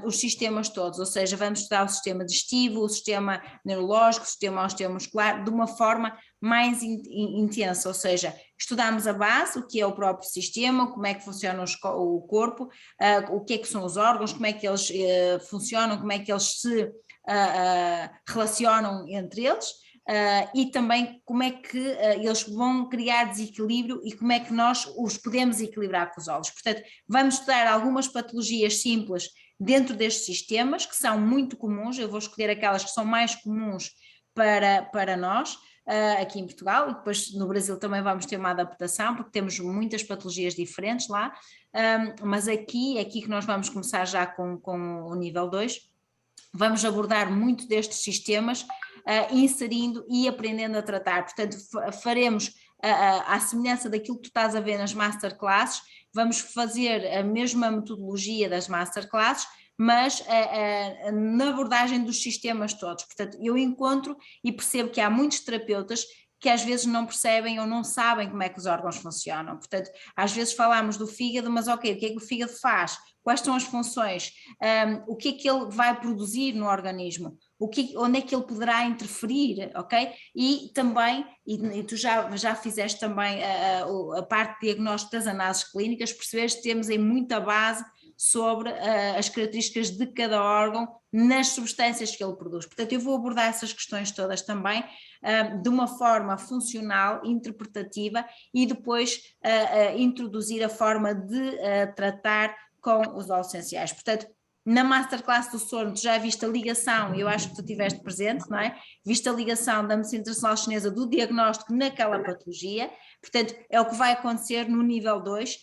os sistemas todos, ou seja, vamos estudar o sistema digestivo, o sistema neurológico, o sistema osteomuscular, de uma forma mais intensa, ou seja, estudamos a base, o que é o próprio sistema, como é que funciona o corpo, o que é que são os órgãos, como é que eles funcionam, como é que eles se relacionam entre eles, e também como é que eles vão criar desequilíbrio e como é que nós os podemos equilibrar com os óleos. Portanto, vamos estudar algumas patologias simples dentro destes sistemas, que são muito comuns, eu vou escolher aquelas que são mais comuns para nós, aqui em Portugal, e depois no Brasil também vamos ter uma adaptação, porque temos muitas patologias diferentes lá, mas aqui é aqui que nós vamos começar já com o nível 2, vamos abordar muito destes sistemas, inserindo e aprendendo a tratar, portanto faremos à semelhança daquilo que tu estás a ver nas masterclasses, vamos fazer a mesma metodologia das masterclasses, mas na abordagem dos sistemas todos, portanto eu encontro e percebo que há muitos terapeutas que às vezes não percebem ou não sabem como é que os órgãos funcionam, portanto às vezes falamos do fígado, mas ok, o que é que o fígado faz? Quais são as funções? O que é que ele vai produzir no organismo? Onde é que ele poderá interferir, ok? E também, e tu já fizeste também a parte de diagnóstico das análises clínicas, percebeste que temos aí muita base sobre as características de cada órgão nas substâncias que ele produz. Portanto, eu vou abordar essas questões todas também de uma forma funcional, interpretativa e depois introduzir a forma de tratar com os óleos essenciais. Portanto, Na Masterclass do sono, tu já viste a ligação, eu acho que tu estiveste presente, não é? Viste a ligação da medicina tradicional chinesa do diagnóstico naquela patologia, portanto, é o que vai acontecer no nível 2,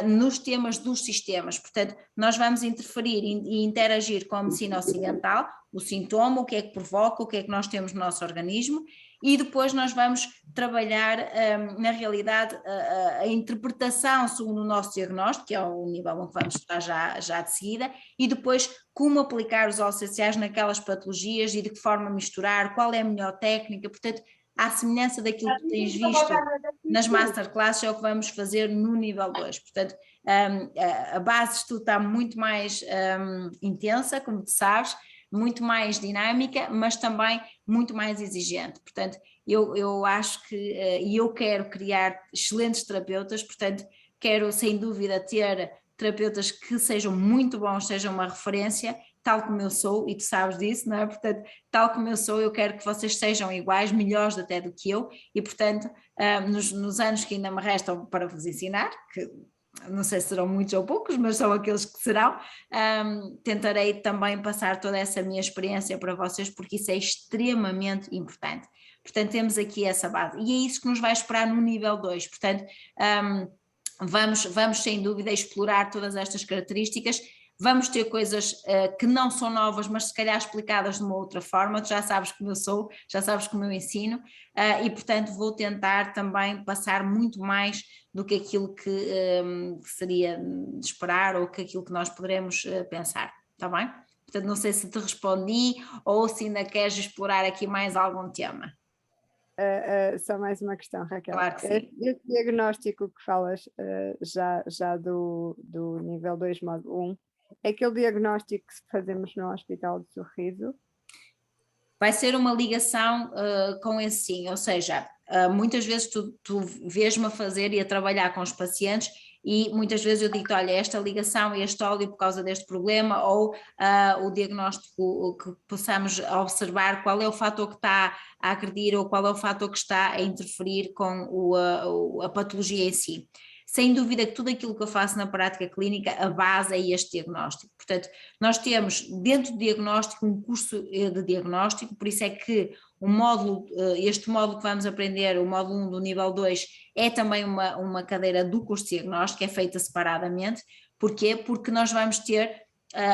nos temas dos sistemas. Portanto, nós vamos interferir e interagir com a medicina ocidental, o sintoma, o que é que provoca, o que é que nós temos no nosso organismo, e depois nós vamos trabalhar, na realidade, a interpretação segundo o nosso diagnóstico, que é o nível 1 que vamos estudar já de seguida, e depois como aplicar os óleos essenciais naquelas patologias e de que forma misturar, qual é a melhor técnica. Portanto, à semelhança daquilo que tens visto nas masterclasses, é o que vamos fazer no nível 2. Portanto, a base de estudo está muito mais intensa, como tu sabes, muito mais dinâmica, mas também muito mais exigente. Portanto, eu acho que, e eu quero criar excelentes terapeutas, portanto, quero sem dúvida ter terapeutas que sejam muito bons, sejam uma referência, tal como eu sou, e tu sabes disso, não é? Portanto, tal como eu sou, eu quero que vocês sejam iguais, melhores até do que eu, e portanto, nos anos que ainda me restam para vos ensinar, que não sei se serão muitos ou poucos, mas são aqueles que serão, tentarei também passar toda essa minha experiência para vocês, porque isso é extremamente importante. Portanto, temos aqui essa base, e é isso que nos vai esperar no nível 2, portanto, vamos sem dúvida explorar todas estas características. Vamos ter coisas que não são novas, mas se calhar explicadas de uma outra forma. Tu já sabes como eu sou, já sabes como eu ensino, e portanto vou tentar também passar muito mais do que aquilo que seria de esperar ou que aquilo que nós poderemos pensar, está bem? Portanto, não sei se te respondi ou se ainda queres explorar aqui mais algum tema. Só mais uma questão, Raquel. Claro que sim. Esse diagnóstico que falas já do nível 2, modo 1, é aquele diagnóstico que fazemos no Hospital de Sorriso? Vai ser uma ligação com esse sim, ou seja, muitas vezes tu vês-me a fazer e a trabalhar com os pacientes e muitas vezes eu digo, olha, esta ligação e este óleo por causa deste problema, ou o diagnóstico que possamos observar qual é o fator que está a agredir ou qual é o fator que está a interferir com a patologia em si. Sem dúvida que tudo aquilo que eu faço na prática clínica, a base é este diagnóstico. Portanto, nós temos dentro do diagnóstico um curso de diagnóstico, por isso é que este módulo que vamos aprender, o módulo 1 do nível 2, é também uma cadeira do curso de diagnóstico, é feita separadamente. Porquê? Porque nós vamos ter,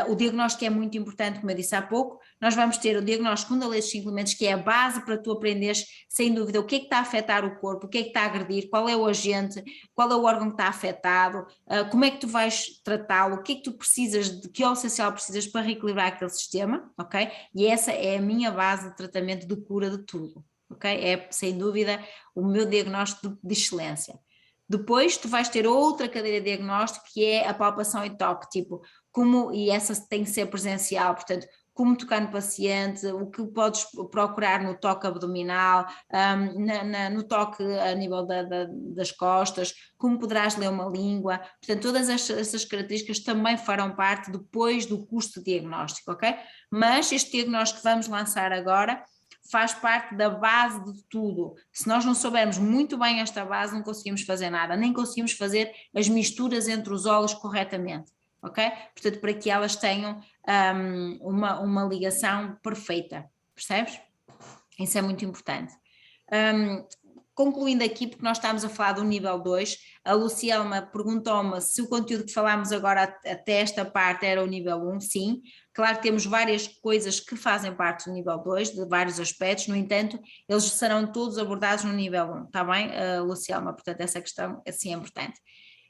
o diagnóstico é muito importante, como eu disse há pouco, nós vamos ter o diagnóstico com esses 5 elementos, que é a base para tu aprenderes, sem dúvida, o que é que está a afetar o corpo, o que é que está a agredir, qual é o agente, qual é o órgão que está afetado, como é que tu vais tratá-lo, o que é que tu precisas, de que óleo essencial precisas para reequilibrar aquele sistema, ok? E essa é a minha base de tratamento de cura de tudo, ok? É, sem dúvida, o meu diagnóstico de excelência. Depois tu vais ter outra cadeira de diagnóstico, que é a palpação e toque, tipo, e essa tem que ser presencial, portanto, como tocar no paciente, o que podes procurar no toque abdominal, no toque a nível das costas, como poderás ler uma língua, portanto todas essas características também farão parte depois do curso de diagnóstico, ok? Mas este diagnóstico que vamos lançar agora faz parte da base de tudo. Se nós não soubermos muito bem esta base, não conseguimos fazer nada, nem conseguimos fazer as misturas entre os óleos corretamente. Ok? Portanto, para que elas tenham uma ligação perfeita, percebes? Isso é muito importante. Concluindo aqui, porque nós estamos a falar do nível 2, a Lucielma perguntou-me se o conteúdo que falámos agora até esta parte era o nível 1, sim. Claro que temos várias coisas que fazem parte do nível 2, de vários aspectos, no entanto, eles serão todos abordados no nível 1, está bem, Lucielma? Portanto, essa questão assim é importante.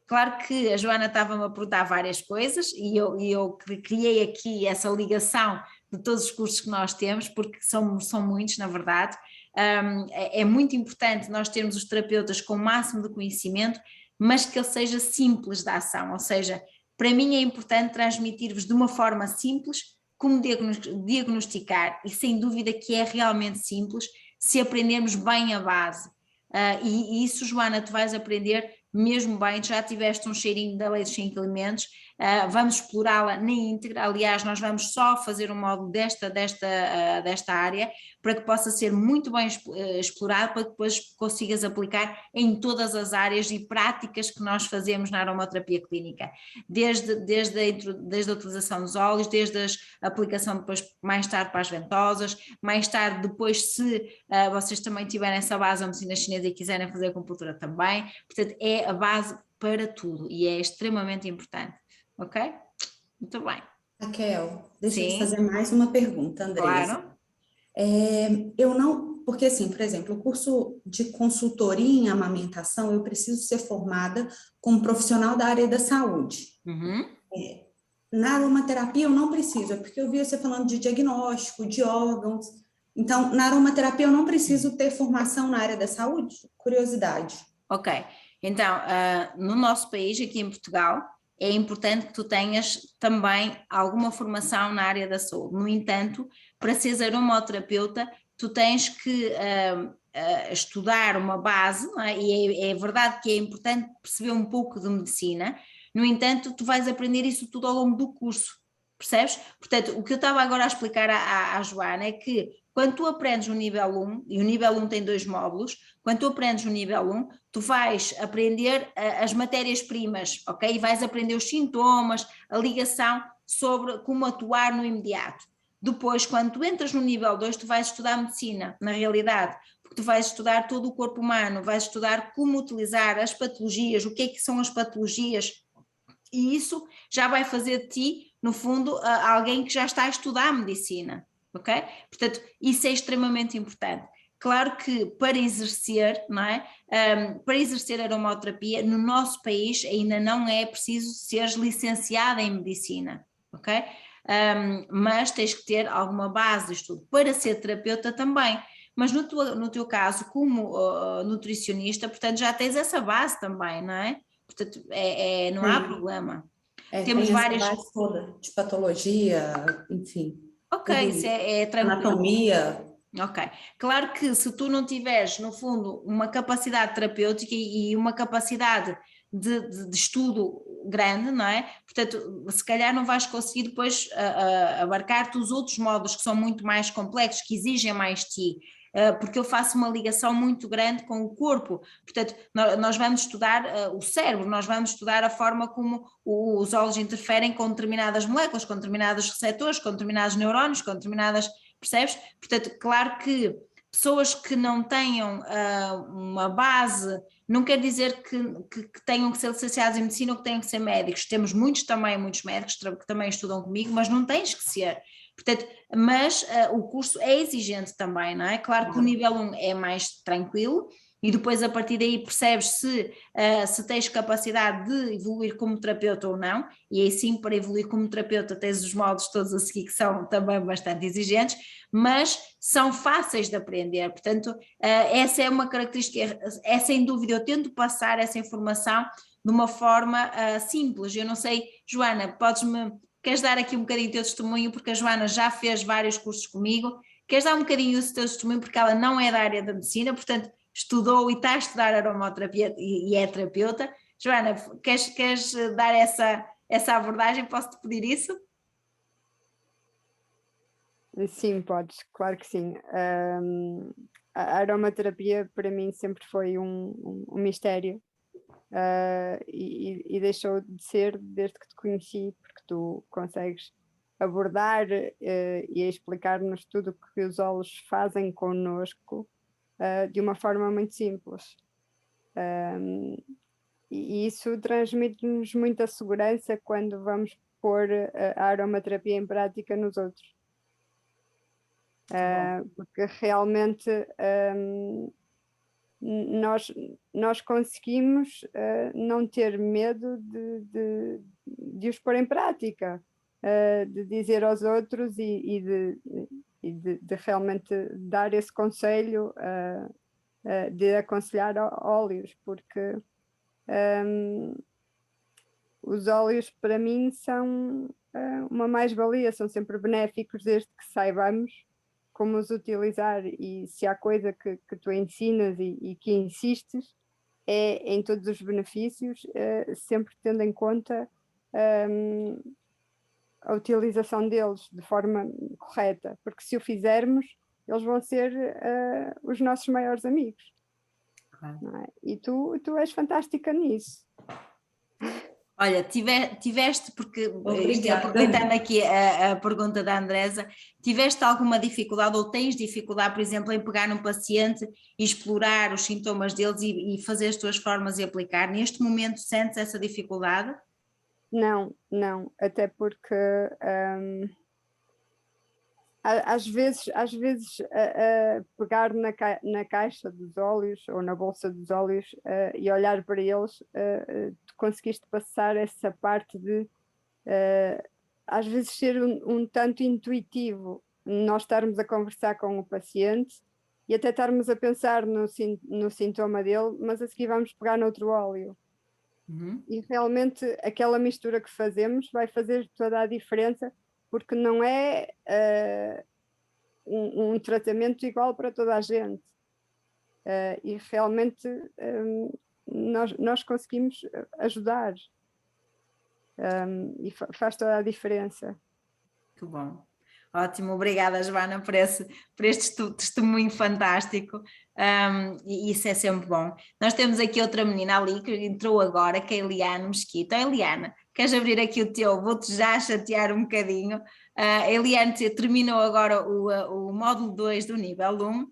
Claro que a Joana estava-me a perguntar várias coisas e eu criei aqui essa ligação de todos os cursos que nós temos, porque são muitos, na verdade. É muito importante nós termos os terapeutas com o máximo de conhecimento, mas que ele seja simples de ação, ou seja, para mim é importante transmitir-vos de uma forma simples como diagnosticar, e sem dúvida que é realmente simples se aprendermos bem a base. E isso, Joana, tu vais aprender mesmo bem, já tiveste um cheirinho da lei dos 5 elementos, vamos explorá-la na íntegra. Aliás, nós vamos só fazer um módulo desta área para que possa ser muito bem explorado, para que depois consigas aplicar em todas as áreas e práticas que nós fazemos na aromaterapia clínica, desde a utilização dos óleos, desde a aplicação depois mais tarde para as ventosas, mais tarde depois se vocês também tiverem essa base da medicina chinesa e quiserem fazer acupuntura também, portanto é a base para tudo e é extremamente importante, ok? Muito bem. Raquel, deixa eu te Sim. fazer mais uma pergunta, Andresa. Claro. Eu não, porque assim, por exemplo, o curso de consultoria em amamentação, eu preciso ser formada como profissional da área da saúde. Uhum. Na aromaterapia eu não preciso, é porque eu vi você falando de diagnóstico, de órgãos. Então, na aromaterapia eu não preciso ter formação na área da saúde? Curiosidade. Ok, então, no nosso país, aqui em Portugal, é importante que tu tenhas também alguma formação na área da saúde. No entanto, para seres aromaterapeuta, tu tens que estudar uma base, não é? E é verdade que é importante perceber um pouco de medicina. No entanto, tu vais aprender isso tudo ao longo do curso, percebes? Portanto, o que eu estava agora a explicar à Joana é que quando tu aprendes o nível 1, e o nível 1 tem 2 módulos, quando tu aprendes o nível 1, tu vais aprender as matérias-primas, ok? E vais aprender os sintomas, a ligação sobre como atuar no imediato. Depois, quando tu entras no nível 2, tu vais estudar medicina, na realidade, porque tu vais estudar todo o corpo humano, vais estudar como utilizar as patologias, o que é que são as patologias, e isso já vai fazer de ti, no fundo, alguém que já está a estudar medicina, ok? Portanto, isso é extremamente importante. Claro que para exercer, não é? Para exercer aromaterapia, no nosso país ainda não é preciso seres licenciada em medicina, ok? Mas tens que ter alguma base de estudo para ser terapeuta também. Mas no teu caso, como nutricionista, portanto, já tens essa base também, não é? Portanto, não há problema. Temos Tem essa várias. base toda de patologia, enfim. Ok, tudo isso isso. é tranquilo. Anatomia. Ok. Claro que se tu não tiveres, no fundo, uma capacidade terapêutica e uma capacidade de estudo grande, não é? Portanto, se calhar não vais conseguir depois abarcar-te os outros módulos que são muito mais complexos, que exigem mais de ti. Porque eu faço uma ligação muito grande com o corpo, portanto, nós vamos estudar o cérebro, nós vamos estudar a forma como os óleos interferem com determinadas moléculas, com determinados receptores, com determinados neurónios, com determinadas, percebes? Portanto, claro que pessoas que não tenham uma base, não quer dizer que tenham que ser licenciados em medicina ou que tenham que ser médicos, temos muitos médicos que também estudam comigo, mas não tens que ser. Portanto, mas o curso é exigente também, não é? Claro que o nível 1 é mais tranquilo e depois a partir daí percebes se tens capacidade de evoluir como terapeuta ou não, e aí sim, para evoluir como terapeuta tens os módulos todos a seguir que são também bastante exigentes, mas são fáceis de aprender, portanto essa é uma característica, é sem dúvida, eu tento passar essa informação de uma forma simples. Eu não sei, Joana, queres dar aqui um bocadinho o teu testemunho, porque a Joana já fez vários cursos comigo, queres dar um bocadinho o teu testemunho, porque ela não é da área da medicina, portanto estudou e está a estudar aromaterapia e é terapeuta. Joana, queres dar essa abordagem? Posso-te pedir isso? Sim, podes, claro que sim. A aromaterapia para mim sempre foi um mistério. E deixou de ser desde que te conheci, porque tu consegues abordar e explicar-nos tudo o que os óleos fazem connosco de uma forma muito simples. E isso transmite-nos muita segurança quando vamos pôr a aromaterapia em prática nos outros. Porque realmente nós conseguimos não ter medo de os pôr em prática, de dizer aos outros e de realmente dar esse conselho de aconselhar óleos, porque os óleos para mim são uma mais-valia, são sempre benéficos desde que saibamos como os utilizar, e se há coisa que tu ensinas e que insistes, é em todos os benefícios, sempre tendo em conta a utilização deles de forma correta, porque se o fizermos, eles vão ser os nossos maiores amigos. Claro. Não é? E tu és fantástica nisso. Olha, tiveste, porque Obrigada. aproveitando aqui a pergunta da Andresa, tiveste alguma dificuldade ou tens dificuldade, por exemplo, em pegar num paciente e explorar os sintomas deles e fazer as tuas formas e aplicar? Neste momento sentes essa dificuldade? Não, até porque às vezes pegar na caixa dos óleos ou na bolsa dos óleos e olhar para eles, tu conseguiste passar essa parte de às vezes ser um tanto intuitivo, nós estarmos a conversar com o paciente e até estarmos a pensar no sintoma dele, mas a seguir vamos pegar noutro óleo. Uhum. E realmente aquela mistura que fazemos vai fazer toda a diferença, porque não é um tratamento igual para toda a gente. E realmente nós conseguimos ajudar. E faz toda a diferença. Que bom. Ótimo, obrigada, Joana, por este testemunho fantástico, e isso é sempre bom. Nós temos aqui outra menina ali que entrou agora, que é a Eliana Mesquita. Eliana, queres abrir aqui o teu? Vou-te já chatear um bocadinho. A Eliana terminou agora o módulo 2 do nível 1,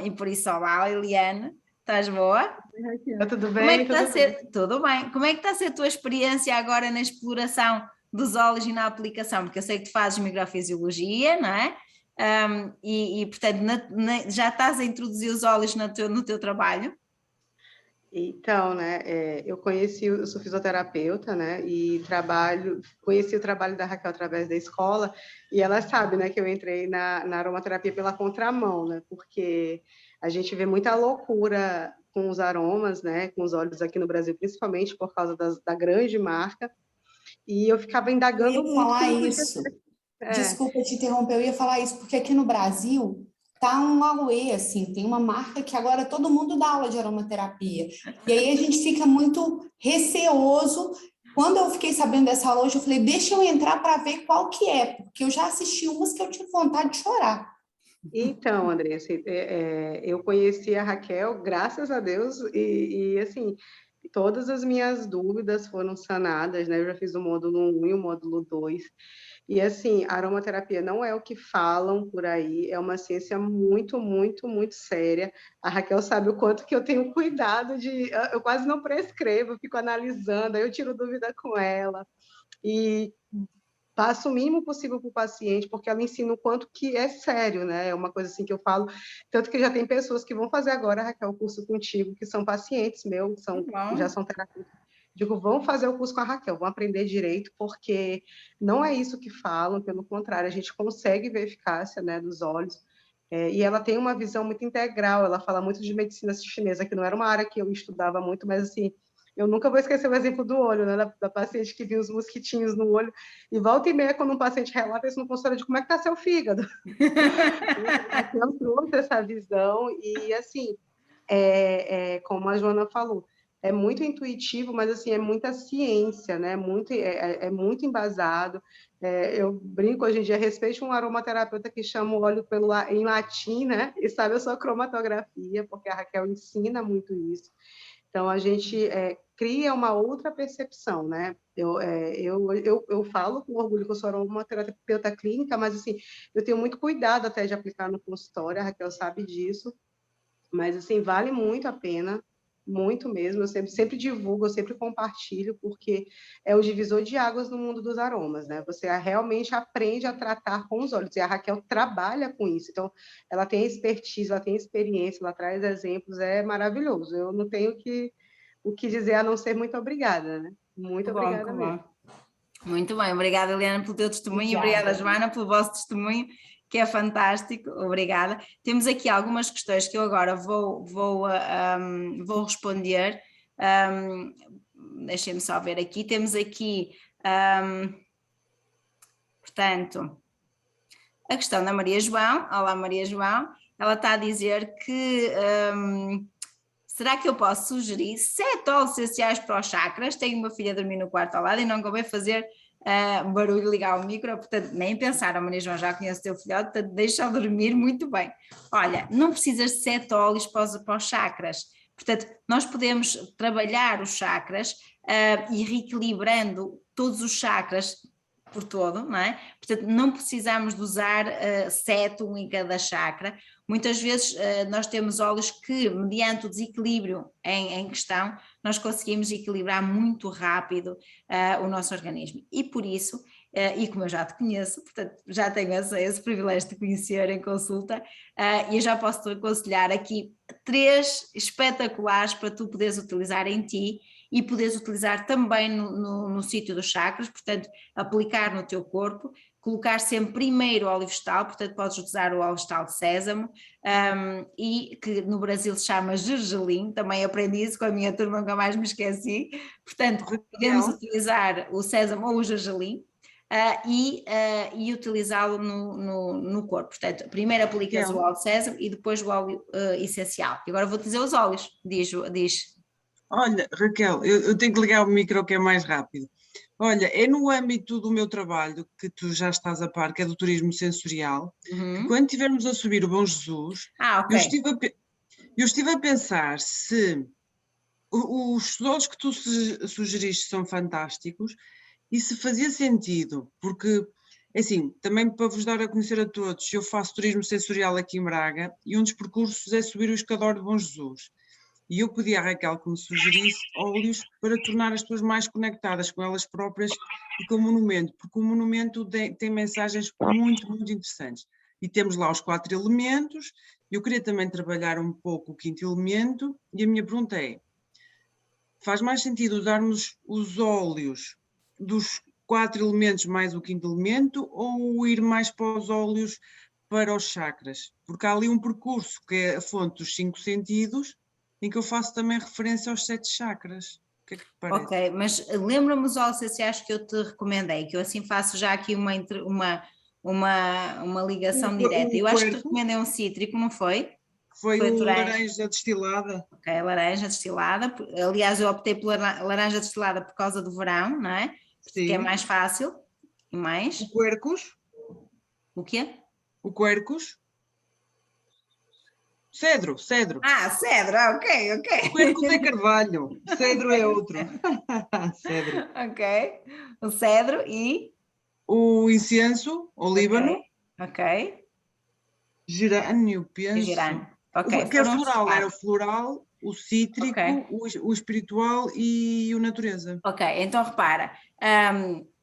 e por isso, olá, Eliana, estás boa? Tudo bem? Como é que está a ser? Tudo bem. Como é que está a ser a tua experiência agora na exploração dos óleos e na aplicação? Porque eu sei que tu fazes microfisiologia, não é? Portanto, já estás a introduzir os óleos no teu trabalho? Então, né, eu sou fisioterapeuta, né, e conheci o trabalho da Raquel através da escola, e ela sabe, né, que eu entrei na aromaterapia pela contramão, né, porque a gente vê muita loucura com os aromas, né, com os óleos aqui no Brasil, principalmente por causa da grande marca, e eu ficava indagando Eu ia muito. falar isso. Desculpa te interromper, eu ia falar isso, porque aqui no Brasil tá um auê, assim, tem uma marca que agora todo mundo dá aula de aromaterapia, e aí a gente fica muito receoso. Quando eu fiquei sabendo dessa aula hoje, eu falei, deixa eu entrar para ver qual que é, porque eu já assisti umas que eu tive vontade de chorar. Então, Andressa, eu conheci a Raquel, graças a Deus, e assim, todas as minhas dúvidas foram sanadas, né? Eu já fiz o módulo 1 e o módulo 2. E assim, a aromaterapia não é o que falam por aí, é uma ciência muito, muito, muito séria. A Raquel sabe o quanto que eu tenho cuidado eu quase não prescrevo, eu fico analisando, aí eu tiro dúvida com ela. E passo o mínimo possível para o paciente, porque ela ensina o quanto que é sério, né? É uma coisa assim que eu falo, tanto que já tem pessoas que vão fazer agora, Raquel, o curso contigo, que são pacientes meus, já são terapeutas. Digo, vão fazer o curso com a Raquel, vão aprender direito, porque não é isso que falam, pelo contrário, a gente consegue ver a eficácia, né, dos óleos, e ela tem uma visão muito integral, ela fala muito de medicina chinesa, que não era uma área que eu estudava muito, mas assim, eu nunca vou esquecer o exemplo do olho, né, da paciente que viu os mosquitinhos no olho, e volta e meia, quando um paciente relata isso no consultório, de como é que está seu fígado? Eu trouxe essa visão, e assim, como a Joana falou, é muito intuitivo, mas assim, é muita ciência, né? É muito embasado. Eu brinco hoje em dia, respeito um aromaterapeuta que chama o óleo em latim, né? E sabe a sua cromatografia, porque a Raquel ensina muito isso. Então, a gente cria uma outra percepção, né? Eu falo com orgulho que eu sou aromaterapeuta clínica, mas assim, eu tenho muito cuidado até de aplicar no consultório, a Raquel sabe disso, mas assim, vale muito a pena, muito mesmo, eu sempre divulgo, eu sempre compartilho, porque é o divisor de águas no mundo dos aromas, né? Você realmente aprende a tratar com os olhos, e a Raquel trabalha com isso, então ela tem expertise, ela tem experiência, ela traz exemplos, é maravilhoso, eu não tenho o que dizer a não ser muito obrigada, né? Muito obrigada mesmo. Muito bem, obrigada, Eliana, pelo teu testemunho, obrigada, Joana, pelo vosso testemunho, que é fantástico, obrigada. Temos aqui algumas questões que eu agora vou responder, deixem-me só ver aqui, temos aqui, portanto, a questão da Maria João. Olá, Maria João, ela está a dizer que será que eu posso sugerir 7 óleos essenciais para os chakras? Tenho uma filha a dormir no quarto ao lado e não convém fazer barulho, ligar o micro, portanto, nem pensar, a Maria João, já conhece o teu filhote, portanto, deixa-o dormir muito bem. Olha, não precisas de 7 óleos para os chakras, portanto, nós podemos trabalhar os chakras e reequilibrando todos os chakras por todo, não é? Portanto, não precisamos de usar 7, um em cada chakra. Muitas vezes nós temos óleos que, mediante o desequilíbrio em questão, nós conseguimos equilibrar muito rápido o nosso organismo. E por isso, e como eu já te conheço, portanto já tenho esse privilégio de conhecer em consulta, e eu já posso te aconselhar aqui 3 espetaculares para tu poderes utilizar em ti e poderes utilizar também no sítio dos chakras, portanto aplicar no teu corpo, colocar sempre primeiro o óleo vegetal, portanto podes utilizar o óleo vegetal de sésamo, e que no Brasil se chama gergelim, também aprendi isso com a minha turma, nunca mais me esqueci, portanto podemos utilizar o sésamo ou o gergelim, e utilizá-lo no corpo, portanto primeiro aplicas o óleo de sésamo e depois o óleo essencial. E agora vou dizer os óleos, diz. Olha, Raquel, eu tenho que ligar o micro que é mais rápido. Olha, é no âmbito do meu trabalho, que tu já estás a par, que é do turismo sensorial, que quando estivermos a subir o Bom Jesus, okay. eu estive a pensar se os óleos que tu sugeriste são fantásticos e se fazia sentido, porque, assim, também para vos dar a conhecer a todos, eu faço turismo sensorial aqui em Braga e um dos percursos é subir o escador de Bom Jesus. E eu pedi à Raquel que me sugerisse óleos para tornar as pessoas mais conectadas com elas próprias e com o monumento, porque o monumento tem mensagens muito, muito interessantes. E temos lá os 4 elementos, eu queria também trabalhar um pouco o 5º elemento, e a minha pergunta é, faz mais sentido usarmos os óleos dos 4 elementos mais o 5º elemento, ou ir mais para os óleos para os chakras? Porque há ali um percurso que é a fonte dos 5 sentidos, em que eu faço também referência aos 7 chakras. O que é que te parece? Ok, mas lembra-me os óleos essenciais que eu te recomendei, que eu assim faço já aqui uma ligação direta. Eu acho que te recomendei um cítrico, não foi? Foi o laranja destilada. Ok, laranja destilada. Aliás, eu optei pela laranja destilada por causa do verão, não é? Porque é mais fácil. E mais? O quercus. O quê? O quercus. Cedro. Cedro, ok. O quercus é carvalho, cedro é outro. Cedro. Ok, o cedro e? O incenso, o líbano. Ok. Gerânio, penso. Gerânio, ok. O que é floral, era o floral, o cítrico, o espiritual e o natureza. Ok, então repara,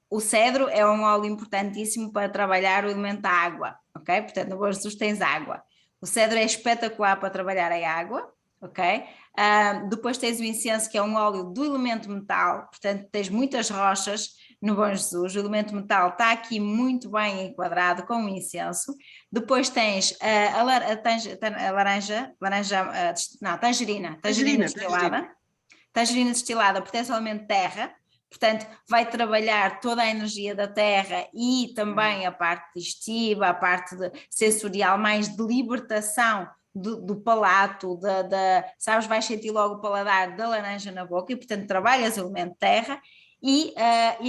o cedro é um óleo importantíssimo para trabalhar o elemento da água, ok? Portanto, no Bom Jesus tens água. O cedro é espetacular para trabalhar a água, ok? Depois tens o incenso, que é um óleo do elemento metal, portanto tens muitas rochas no Bom Jesus, o elemento metal está aqui muito bem enquadrado com o incenso. Depois tens tangerina destilada. Tangerina destilada pertence ao elemento terra, portanto vai trabalhar toda a energia da terra e também a parte digestiva, a parte sensorial, mais de libertação do palato, sabes, vais sentir logo o paladar da laranja na boca e portanto trabalhas o elemento terra e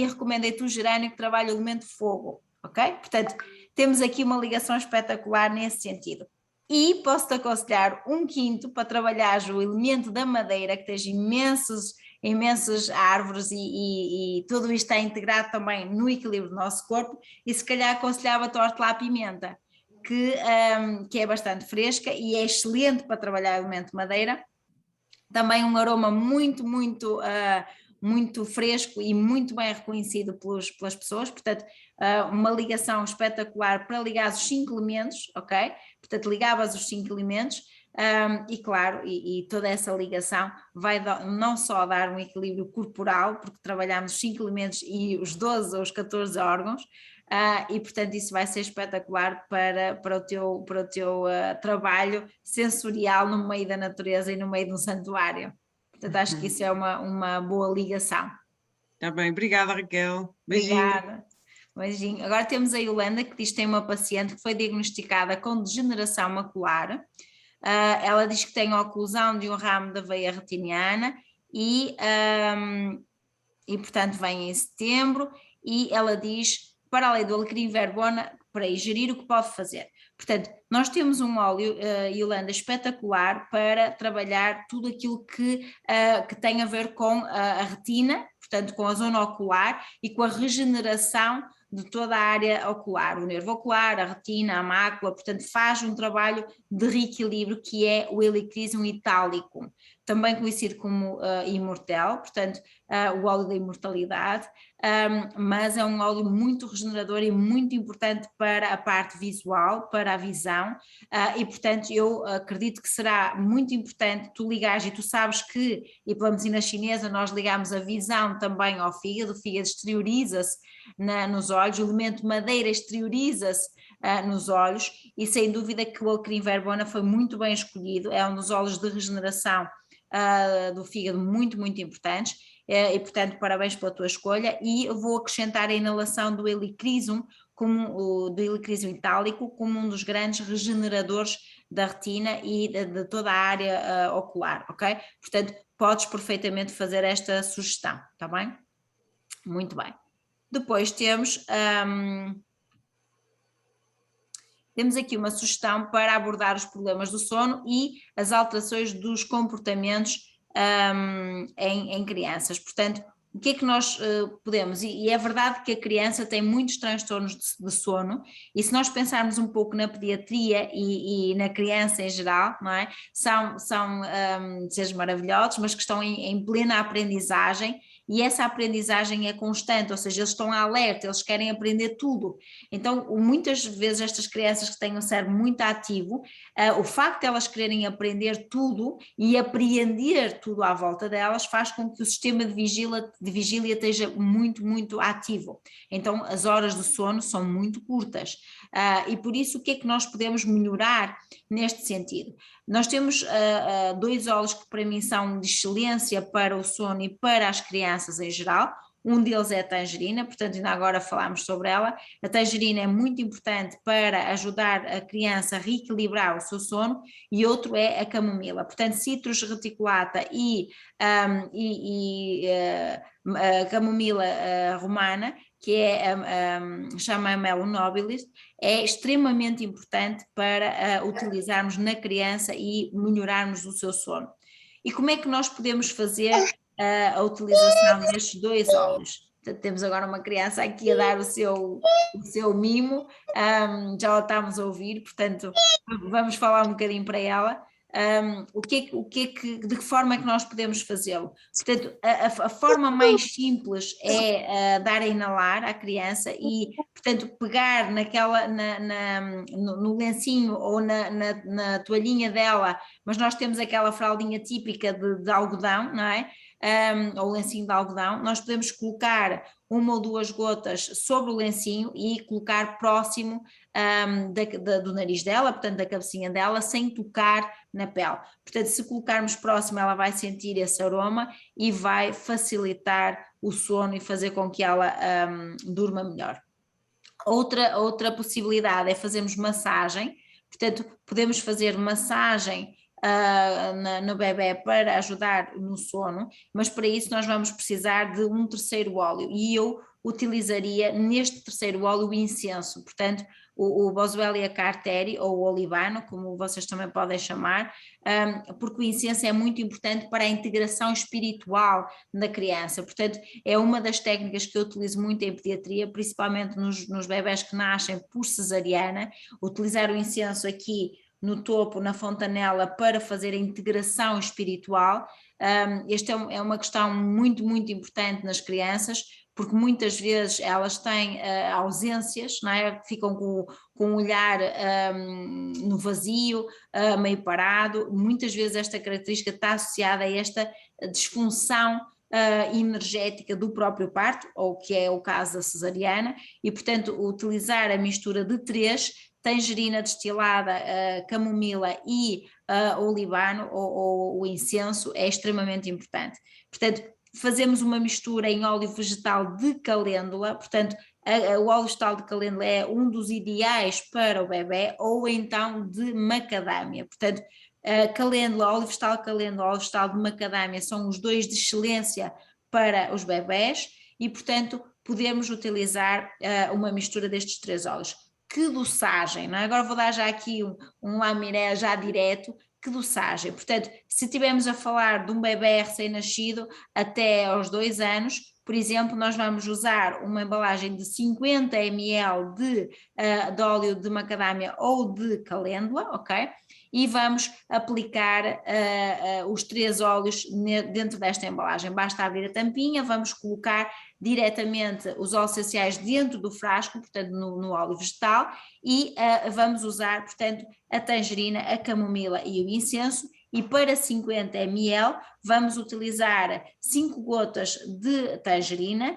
recomendei-te o gerânio que trabalha o elemento fogo, ok? Portanto temos aqui uma ligação espetacular nesse sentido. E posso-te aconselhar um 5º para trabalhar o elemento da madeira, que tens imensas árvores e tudo isto está integrado também no equilíbrio do nosso corpo, e se calhar aconselhava-te a hortelã-pimenta, que é bastante fresca e é excelente para trabalhar o elemento madeira, também um aroma muito, muito, muito fresco e muito bem reconhecido pelas pessoas, portanto uma ligação espetacular para ligar os 5 elementos, ok? Portanto ligavas os 5 elementos, e claro, e toda essa ligação vai não só dar um equilíbrio corporal, porque trabalhamos os 5 elementos e os 12 ou os 14 órgãos, e portanto isso vai ser espetacular para o teu trabalho sensorial no meio da natureza e no meio de um santuário. Portanto acho que isso é uma boa ligação. Está bem, obrigada Raquel. Beijinho. Obrigada. Beijinho. Agora temos a Yolanda, que diz que tem uma paciente que foi diagnosticada com degeneração macular, ela diz que tem a oclusão de um ramo da veia retiniana e portanto vem em setembro, e ela diz, para além do alecrim verbona, para ingerir, o que pode fazer. Portanto, nós temos um óleo, Yolanda, espetacular para trabalhar tudo aquilo que tem a ver com a retina, portanto com a zona ocular e com a regeneração de toda a área ocular, o nervo ocular, a retina, a mácula, portanto faz um trabalho de reequilíbrio que é o Helichrysum italicum, também conhecido como Immortel, portanto o óleo da imortalidade, mas é um óleo muito regenerador e muito importante para a parte visual, para a visão, e portanto eu acredito que será muito importante tu ligares, e tu sabes que, e pela medicina chinesa nós ligamos a visão também ao fígado, o fígado exterioriza-se nos olhos, o elemento madeira exterioriza-se nos olhos, e sem dúvida que o alecrim verbona foi muito bem escolhido, é um dos óleos de regeneração do fígado muito, muito importantes, e portanto parabéns pela tua escolha, e eu vou acrescentar a inalação do Helichrysum, do Helichrysum itálico, como um dos grandes regeneradores da retina e de toda a área ocular, ok? Portanto, podes perfeitamente fazer esta sugestão, está bem? Muito bem. Depois temos aqui uma sugestão para abordar os problemas do sono e as alterações dos comportamentos em crianças. Portanto, o que é que nós podemos, e é verdade que a criança tem muitos transtornos de sono, e se nós pensarmos um pouco na pediatria e na criança em geral, não é? São seres maravilhosos, mas que estão em plena aprendizagem, e essa aprendizagem é constante, ou seja, eles estão alerta, eles querem aprender tudo. Então, muitas vezes estas crianças que têm um cérebro muito ativo, o facto de elas quererem aprender tudo e apreender tudo à volta delas faz com que o sistema de vigília esteja muito, muito ativo. Então, as horas de sono são muito curtas. E por isso, o que é que nós podemos melhorar neste sentido? Nós temos 2 óleos que para mim são de excelência para o sono e para as crianças em geral. Um deles é a tangerina, portanto ainda agora falámos sobre ela. A tangerina é muito importante para ajudar a criança a reequilibrar o seu sono, e outro é a camomila. Portanto, Citrus reticulata e a camomila romana, que é Chamomile nobilis, é extremamente importante para utilizarmos na criança e melhorarmos o seu sono. E como é que nós podemos fazer a utilização destes 2 óleos? Portanto, temos agora uma criança aqui a dar o seu mimo, já a estamos a ouvir, portanto vamos falar um bocadinho para ela. De que forma é que nós podemos fazê-lo? Portanto, a forma mais simples é dar a inalar à criança e, portanto, pegar no lencinho ou na toalhinha dela, mas nós temos aquela fraldinha típica de algodão, não é? Ou lencinho de algodão, nós podemos colocar 1 ou 2 gotas sobre o lencinho e colocar próximo do nariz dela, portanto da cabecinha dela, sem tocar na pele. Portanto, se colocarmos próximo, ela vai sentir esse aroma e vai facilitar o sono e fazer com que ela durma melhor. Outra possibilidade é fazermos massagem, portanto podemos fazer massagem no bebê para ajudar no sono, mas para isso nós vamos precisar de um 3º óleo, e eu utilizaria neste 3º óleo o incenso, portanto o Boswellia carteri ou o olivano, como vocês também podem chamar, porque o incenso é muito importante para a integração espiritual da criança. Portanto é uma das técnicas que eu utilizo muito em pediatria, principalmente nos bebés que nascem por cesariana, utilizar o incenso aqui no topo, na fontanela, para fazer a integração espiritual. Esta é uma questão muito, muito importante nas crianças, porque muitas vezes elas têm ausências, não é? Ficam com o olhar no vazio, meio parado. Muitas vezes esta característica está associada a esta disfunção energética do próprio parto, ou que é o caso da cesariana, e portanto utilizar a mistura de 3, tangerina destilada, camomila e olivano ou o incenso, é extremamente importante. Portanto, fazemos uma mistura em óleo vegetal de calêndula, portanto o óleo vegetal de calêndula é um dos ideais para o bebê, ou então de macadâmia. Portanto, Calêndula, óleo vegetal calêndula, óleo vegetal de macadâmia são os dois de excelência para os bebés e, portanto, podemos utilizar uma mistura destes 3 óleos. Que dosagem, não é? Agora vou dar já aqui um lamiré já direto. Que dosagem? Portanto, se estivermos a falar de um bebê recém-nascido até aos 2 anos, por exemplo, nós vamos usar uma embalagem de 50 ml de óleo de macadâmia ou de calêndula, ok? E vamos aplicar os 3 óleos dentro desta embalagem. Basta abrir a tampinha, vamos colocar diretamente os óleos essenciais dentro do frasco, portanto no óleo vegetal, e vamos usar, portanto, a tangerina, a camomila e o incenso, e para 50 ml vamos utilizar 5 gotas de tangerina,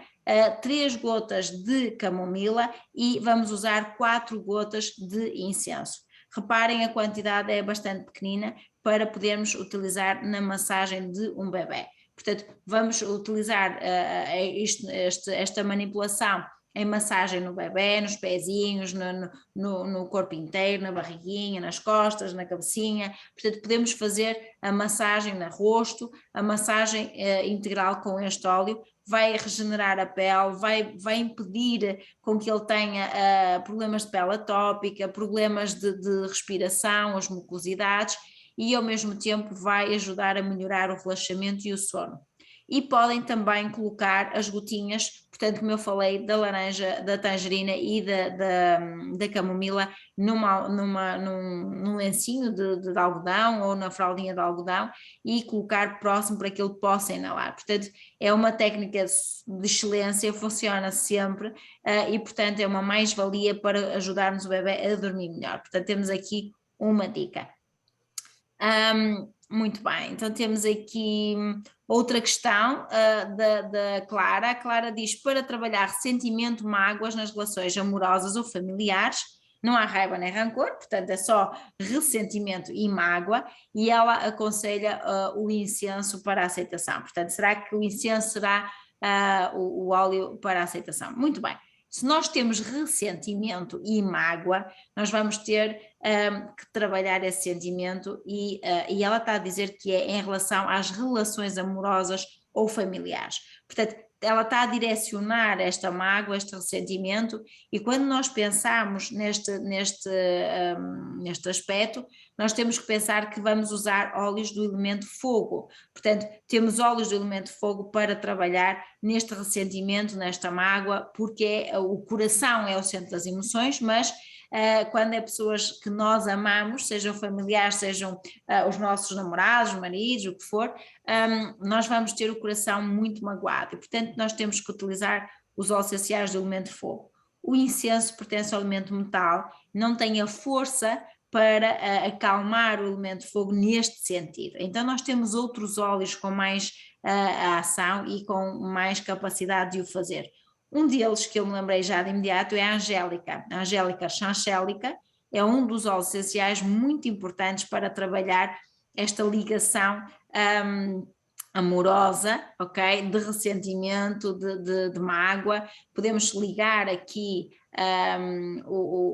3 gotas de camomila e vamos usar 4 gotas de incenso. Reparem, a quantidade é bastante pequenina para podermos utilizar na massagem de um bebê. Portanto, vamos utilizar esta manipulação em massagem no bebê, nos pezinhos, no corpo inteiro, na barriguinha, nas costas, na cabecinha. Portanto, podemos fazer a massagem no rosto, a massagem integral com este óleo, vai regenerar a pele, vai impedir com que ele tenha problemas de pele atópica, problemas de respiração, as mucosidades, e ao mesmo tempo vai ajudar a melhorar o relaxamento e o sono. E podem também colocar as gotinhas, portanto, como eu falei, da laranja, da tangerina e da camomila num lencinho de algodão ou na fraldinha de algodão e colocar próximo para que ele possa inalar. Portanto, é uma técnica de excelência, funciona sempre e, portanto, é uma mais-valia para ajudarmos o bebê a dormir melhor. Portanto, temos aqui uma dica. Muito bem, então temos aqui outra questão da Clara. A Clara diz: para trabalhar ressentimento, mágoas nas relações amorosas ou familiares, não há raiva nem rancor, portanto é só ressentimento e mágoa, e ela aconselha o incenso para a aceitação. Portanto, será que o incenso será o óleo para a aceitação? Muito bem. Se nós temos ressentimento e mágoa, nós vamos ter que trabalhar esse sentimento e ela está a dizer que é em relação às relações amorosas ou familiares. Portanto, ela está a direcionar esta mágoa, este ressentimento, e quando nós pensamos neste aspecto, nós temos que pensar que vamos usar óleos do elemento fogo. Portanto, temos óleos do elemento fogo para trabalhar neste ressentimento, nesta mágoa, porque o coração é o centro das emoções, mas quando é pessoas que nós amamos, sejam familiares, sejam os nossos namorados, maridos, o que for, nós vamos ter o coração muito magoado e, portanto, nós temos que utilizar os óleos essenciais do elemento fogo. O incenso pertence ao elemento metal, não tem a força para acalmar o elemento fogo neste sentido. Então nós temos outros óleos com mais ação e com mais capacidade de o fazer. Um deles que eu me lembrei já de imediato é a Angélica. A Angélica Chanchélica é um dos óleos essenciais muito importantes para trabalhar esta ligação amorosa, ok? De ressentimento, de mágoa. Podemos ligar aqui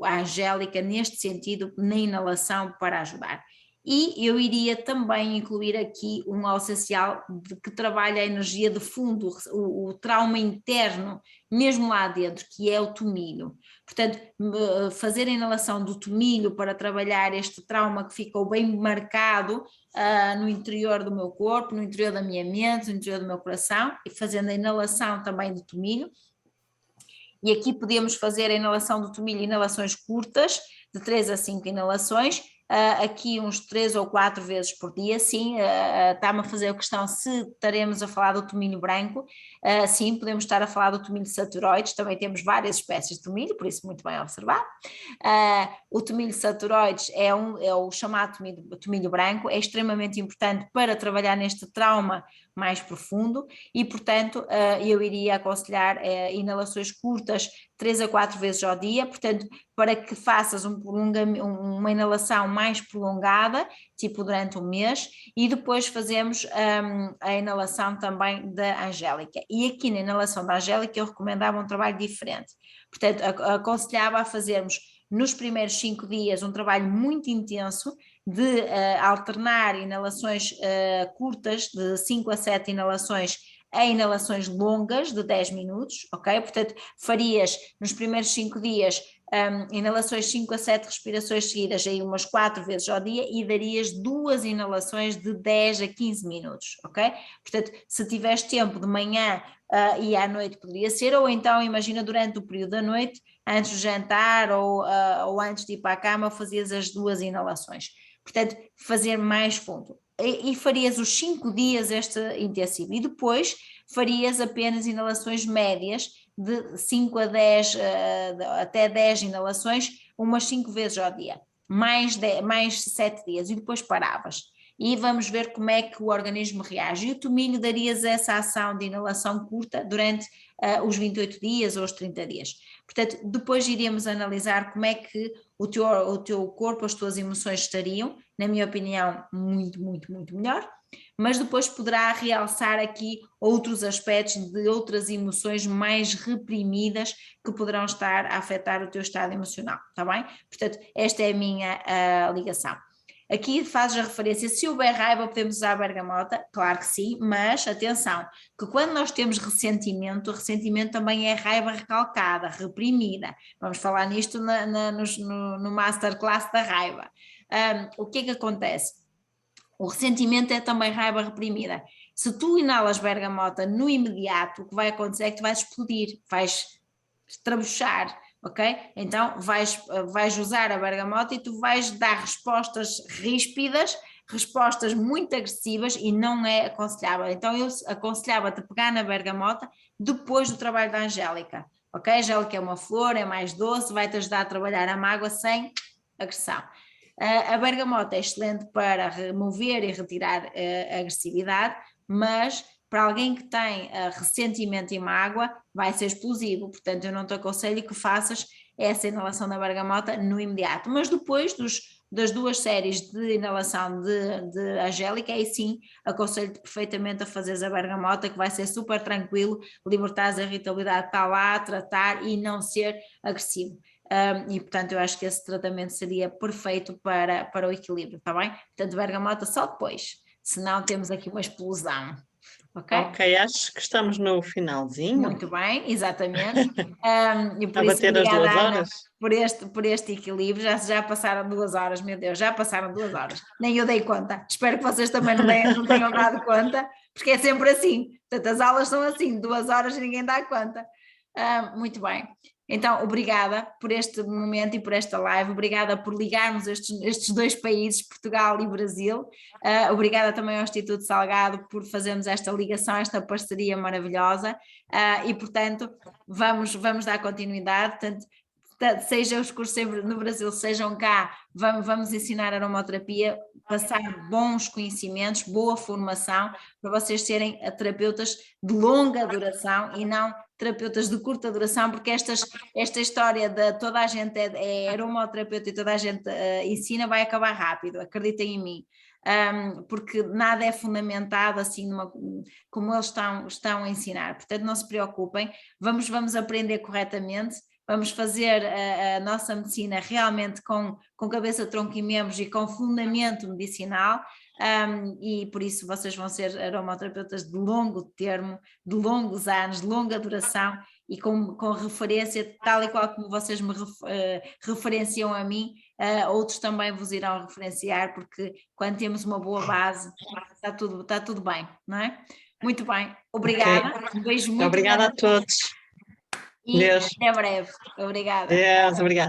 a Angélica neste sentido, na inalação, para ajudar. E eu iria também incluir aqui um óleo essencial que trabalha a energia de fundo, o trauma interno, mesmo lá dentro, que é o tomilho. Portanto, fazer a inalação do tomilho para trabalhar este trauma que ficou bem marcado no interior do meu corpo, no interior da minha mente, no interior do meu coração, e fazendo a inalação também do tomilho. E aqui podemos fazer a inalação do tomilho, inalações curtas, de 3 a 5 inalações, aqui uns 3 ou 4 vezes por dia. Sim, está-me a fazer a questão se estaremos a falar do tomilho branco. Sim, podemos estar a falar do tomilho saturoides, também temos várias espécies de tomilho, por isso muito bem observado. O tomilho saturoides é o chamado tomilho branco, é extremamente importante para trabalhar neste trauma mais profundo e, portanto, eu iria aconselhar inalações curtas 3 a 4 vezes ao dia, portanto, para que faças uma inalação mais prolongada, tipo durante um mês, e depois fazemos a inalação também da Angélica. E aqui na inalação da Angélica eu recomendava um trabalho diferente, portanto, aconselhava a fazermos nos primeiros 5 dias um trabalho muito intenso, de alternar inalações curtas, de 5 a 7 inalações, a inalações longas de 10 minutos, ok? Portanto, farias nos primeiros 5 dias inalações 5 a 7 respirações seguidas, aí umas 4 vezes ao dia, e darias 2 inalações de 10 a 15 minutos, ok? Portanto, se tiveres tempo de manhã e à noite poderia ser, ou então imagina durante o período da noite, antes do jantar ou antes de ir para a cama, fazias as 2 inalações. Portanto, fazer mais fundo. E farias os 5 dias este intensivo, e depois farias apenas inalações médias de 5 a 10, até 10 inalações, umas 5 vezes ao dia, mais 7 dias, e depois paravas. E vamos ver como é que o organismo reage. E o tomilho darias essa ação de inalação curta durante os 28 dias ou os 30 dias. Portanto, depois iríamos analisar como é que o teu corpo, as tuas emoções estariam, na minha opinião, muito, muito, muito melhor, mas depois poderá realçar aqui outros aspectos de outras emoções mais reprimidas que poderão estar a afetar o teu estado emocional, está bem? Portanto, esta é a minha ligação. Aqui fazes a referência, se houver raiva podemos usar a bergamota, claro que sim, mas atenção, que quando nós temos ressentimento, o ressentimento também é raiva recalcada, reprimida. Vamos falar nisto no Masterclass da raiva. O que é que acontece? O ressentimento é também raiva reprimida. Se tu inalas bergamota no imediato, o que vai acontecer é que tu vais explodir, vais estrabuchar. Ok? Então vais usar a bergamota e tu vais dar respostas ríspidas, respostas muito agressivas, e não é aconselhável. Então eu aconselhava-te a pegar na bergamota depois do trabalho da Angélica. Ok? A Angélica é uma flor, é mais doce, vai-te ajudar a trabalhar a mágoa sem agressão. A bergamota é excelente para remover e retirar a agressividade, mas para alguém que tem ressentimento e mágoa, vai ser explosivo. Portanto, eu não te aconselho que faças essa inalação da bergamota no imediato. Mas depois das 2 séries de inalação de Angélica, aí sim, aconselho-te perfeitamente a fazeres a bergamota, que vai ser super tranquilo, libertares a irritabilidade, está lá, tratar e não ser agressivo. E portanto eu acho que esse tratamento seria perfeito para o equilíbrio, está bem? Portanto, bergamota só depois, senão temos aqui uma explosão. Okay? Ok, acho que estamos no finalzinho. Muito bem, exatamente. E por A isso, bater as obrigada, 2 Ana, horas. por este equilíbrio. Já passaram 2 horas, meu Deus, já passaram 2 horas. Nem eu dei conta. Espero que vocês também não tenham dado conta, porque é sempre assim. Portanto, as aulas são assim, 2 horas e ninguém dá conta. Muito bem. Então, obrigada por este momento e por esta live, obrigada por ligarmos estes 2 países, Portugal e Brasil, obrigada também ao Instituto Salgado por fazermos esta ligação, esta parceria maravilhosa, e portanto vamos dar continuidade, portanto, seja os cursos no Brasil, sejam cá, vamos ensinar aromaterapia, passar bons conhecimentos, boa formação, para vocês serem terapeutas de longa duração e não terapeutas de curta duração, porque esta história de toda a gente é aromaterapeuta e toda a gente ensina vai acabar rápido, acreditem em mim. Porque nada é fundamentado assim como eles estão a ensinar, portanto não se preocupem, vamos aprender corretamente, vamos fazer a nossa medicina realmente com cabeça, tronco e membros e com fundamento medicinal, e por isso vocês vão ser aromaterapeutas de longo termo, de longos anos, de longa duração e com referência, tal e qual como vocês me referenciam a mim, outros também vos irão referenciar, porque quando temos uma boa base está tudo bem, não é? Muito bem, obrigada, Okay. Um beijo muito Obrigada grande a todos. e Deus. até breve, obrigada. Deus, obrigada.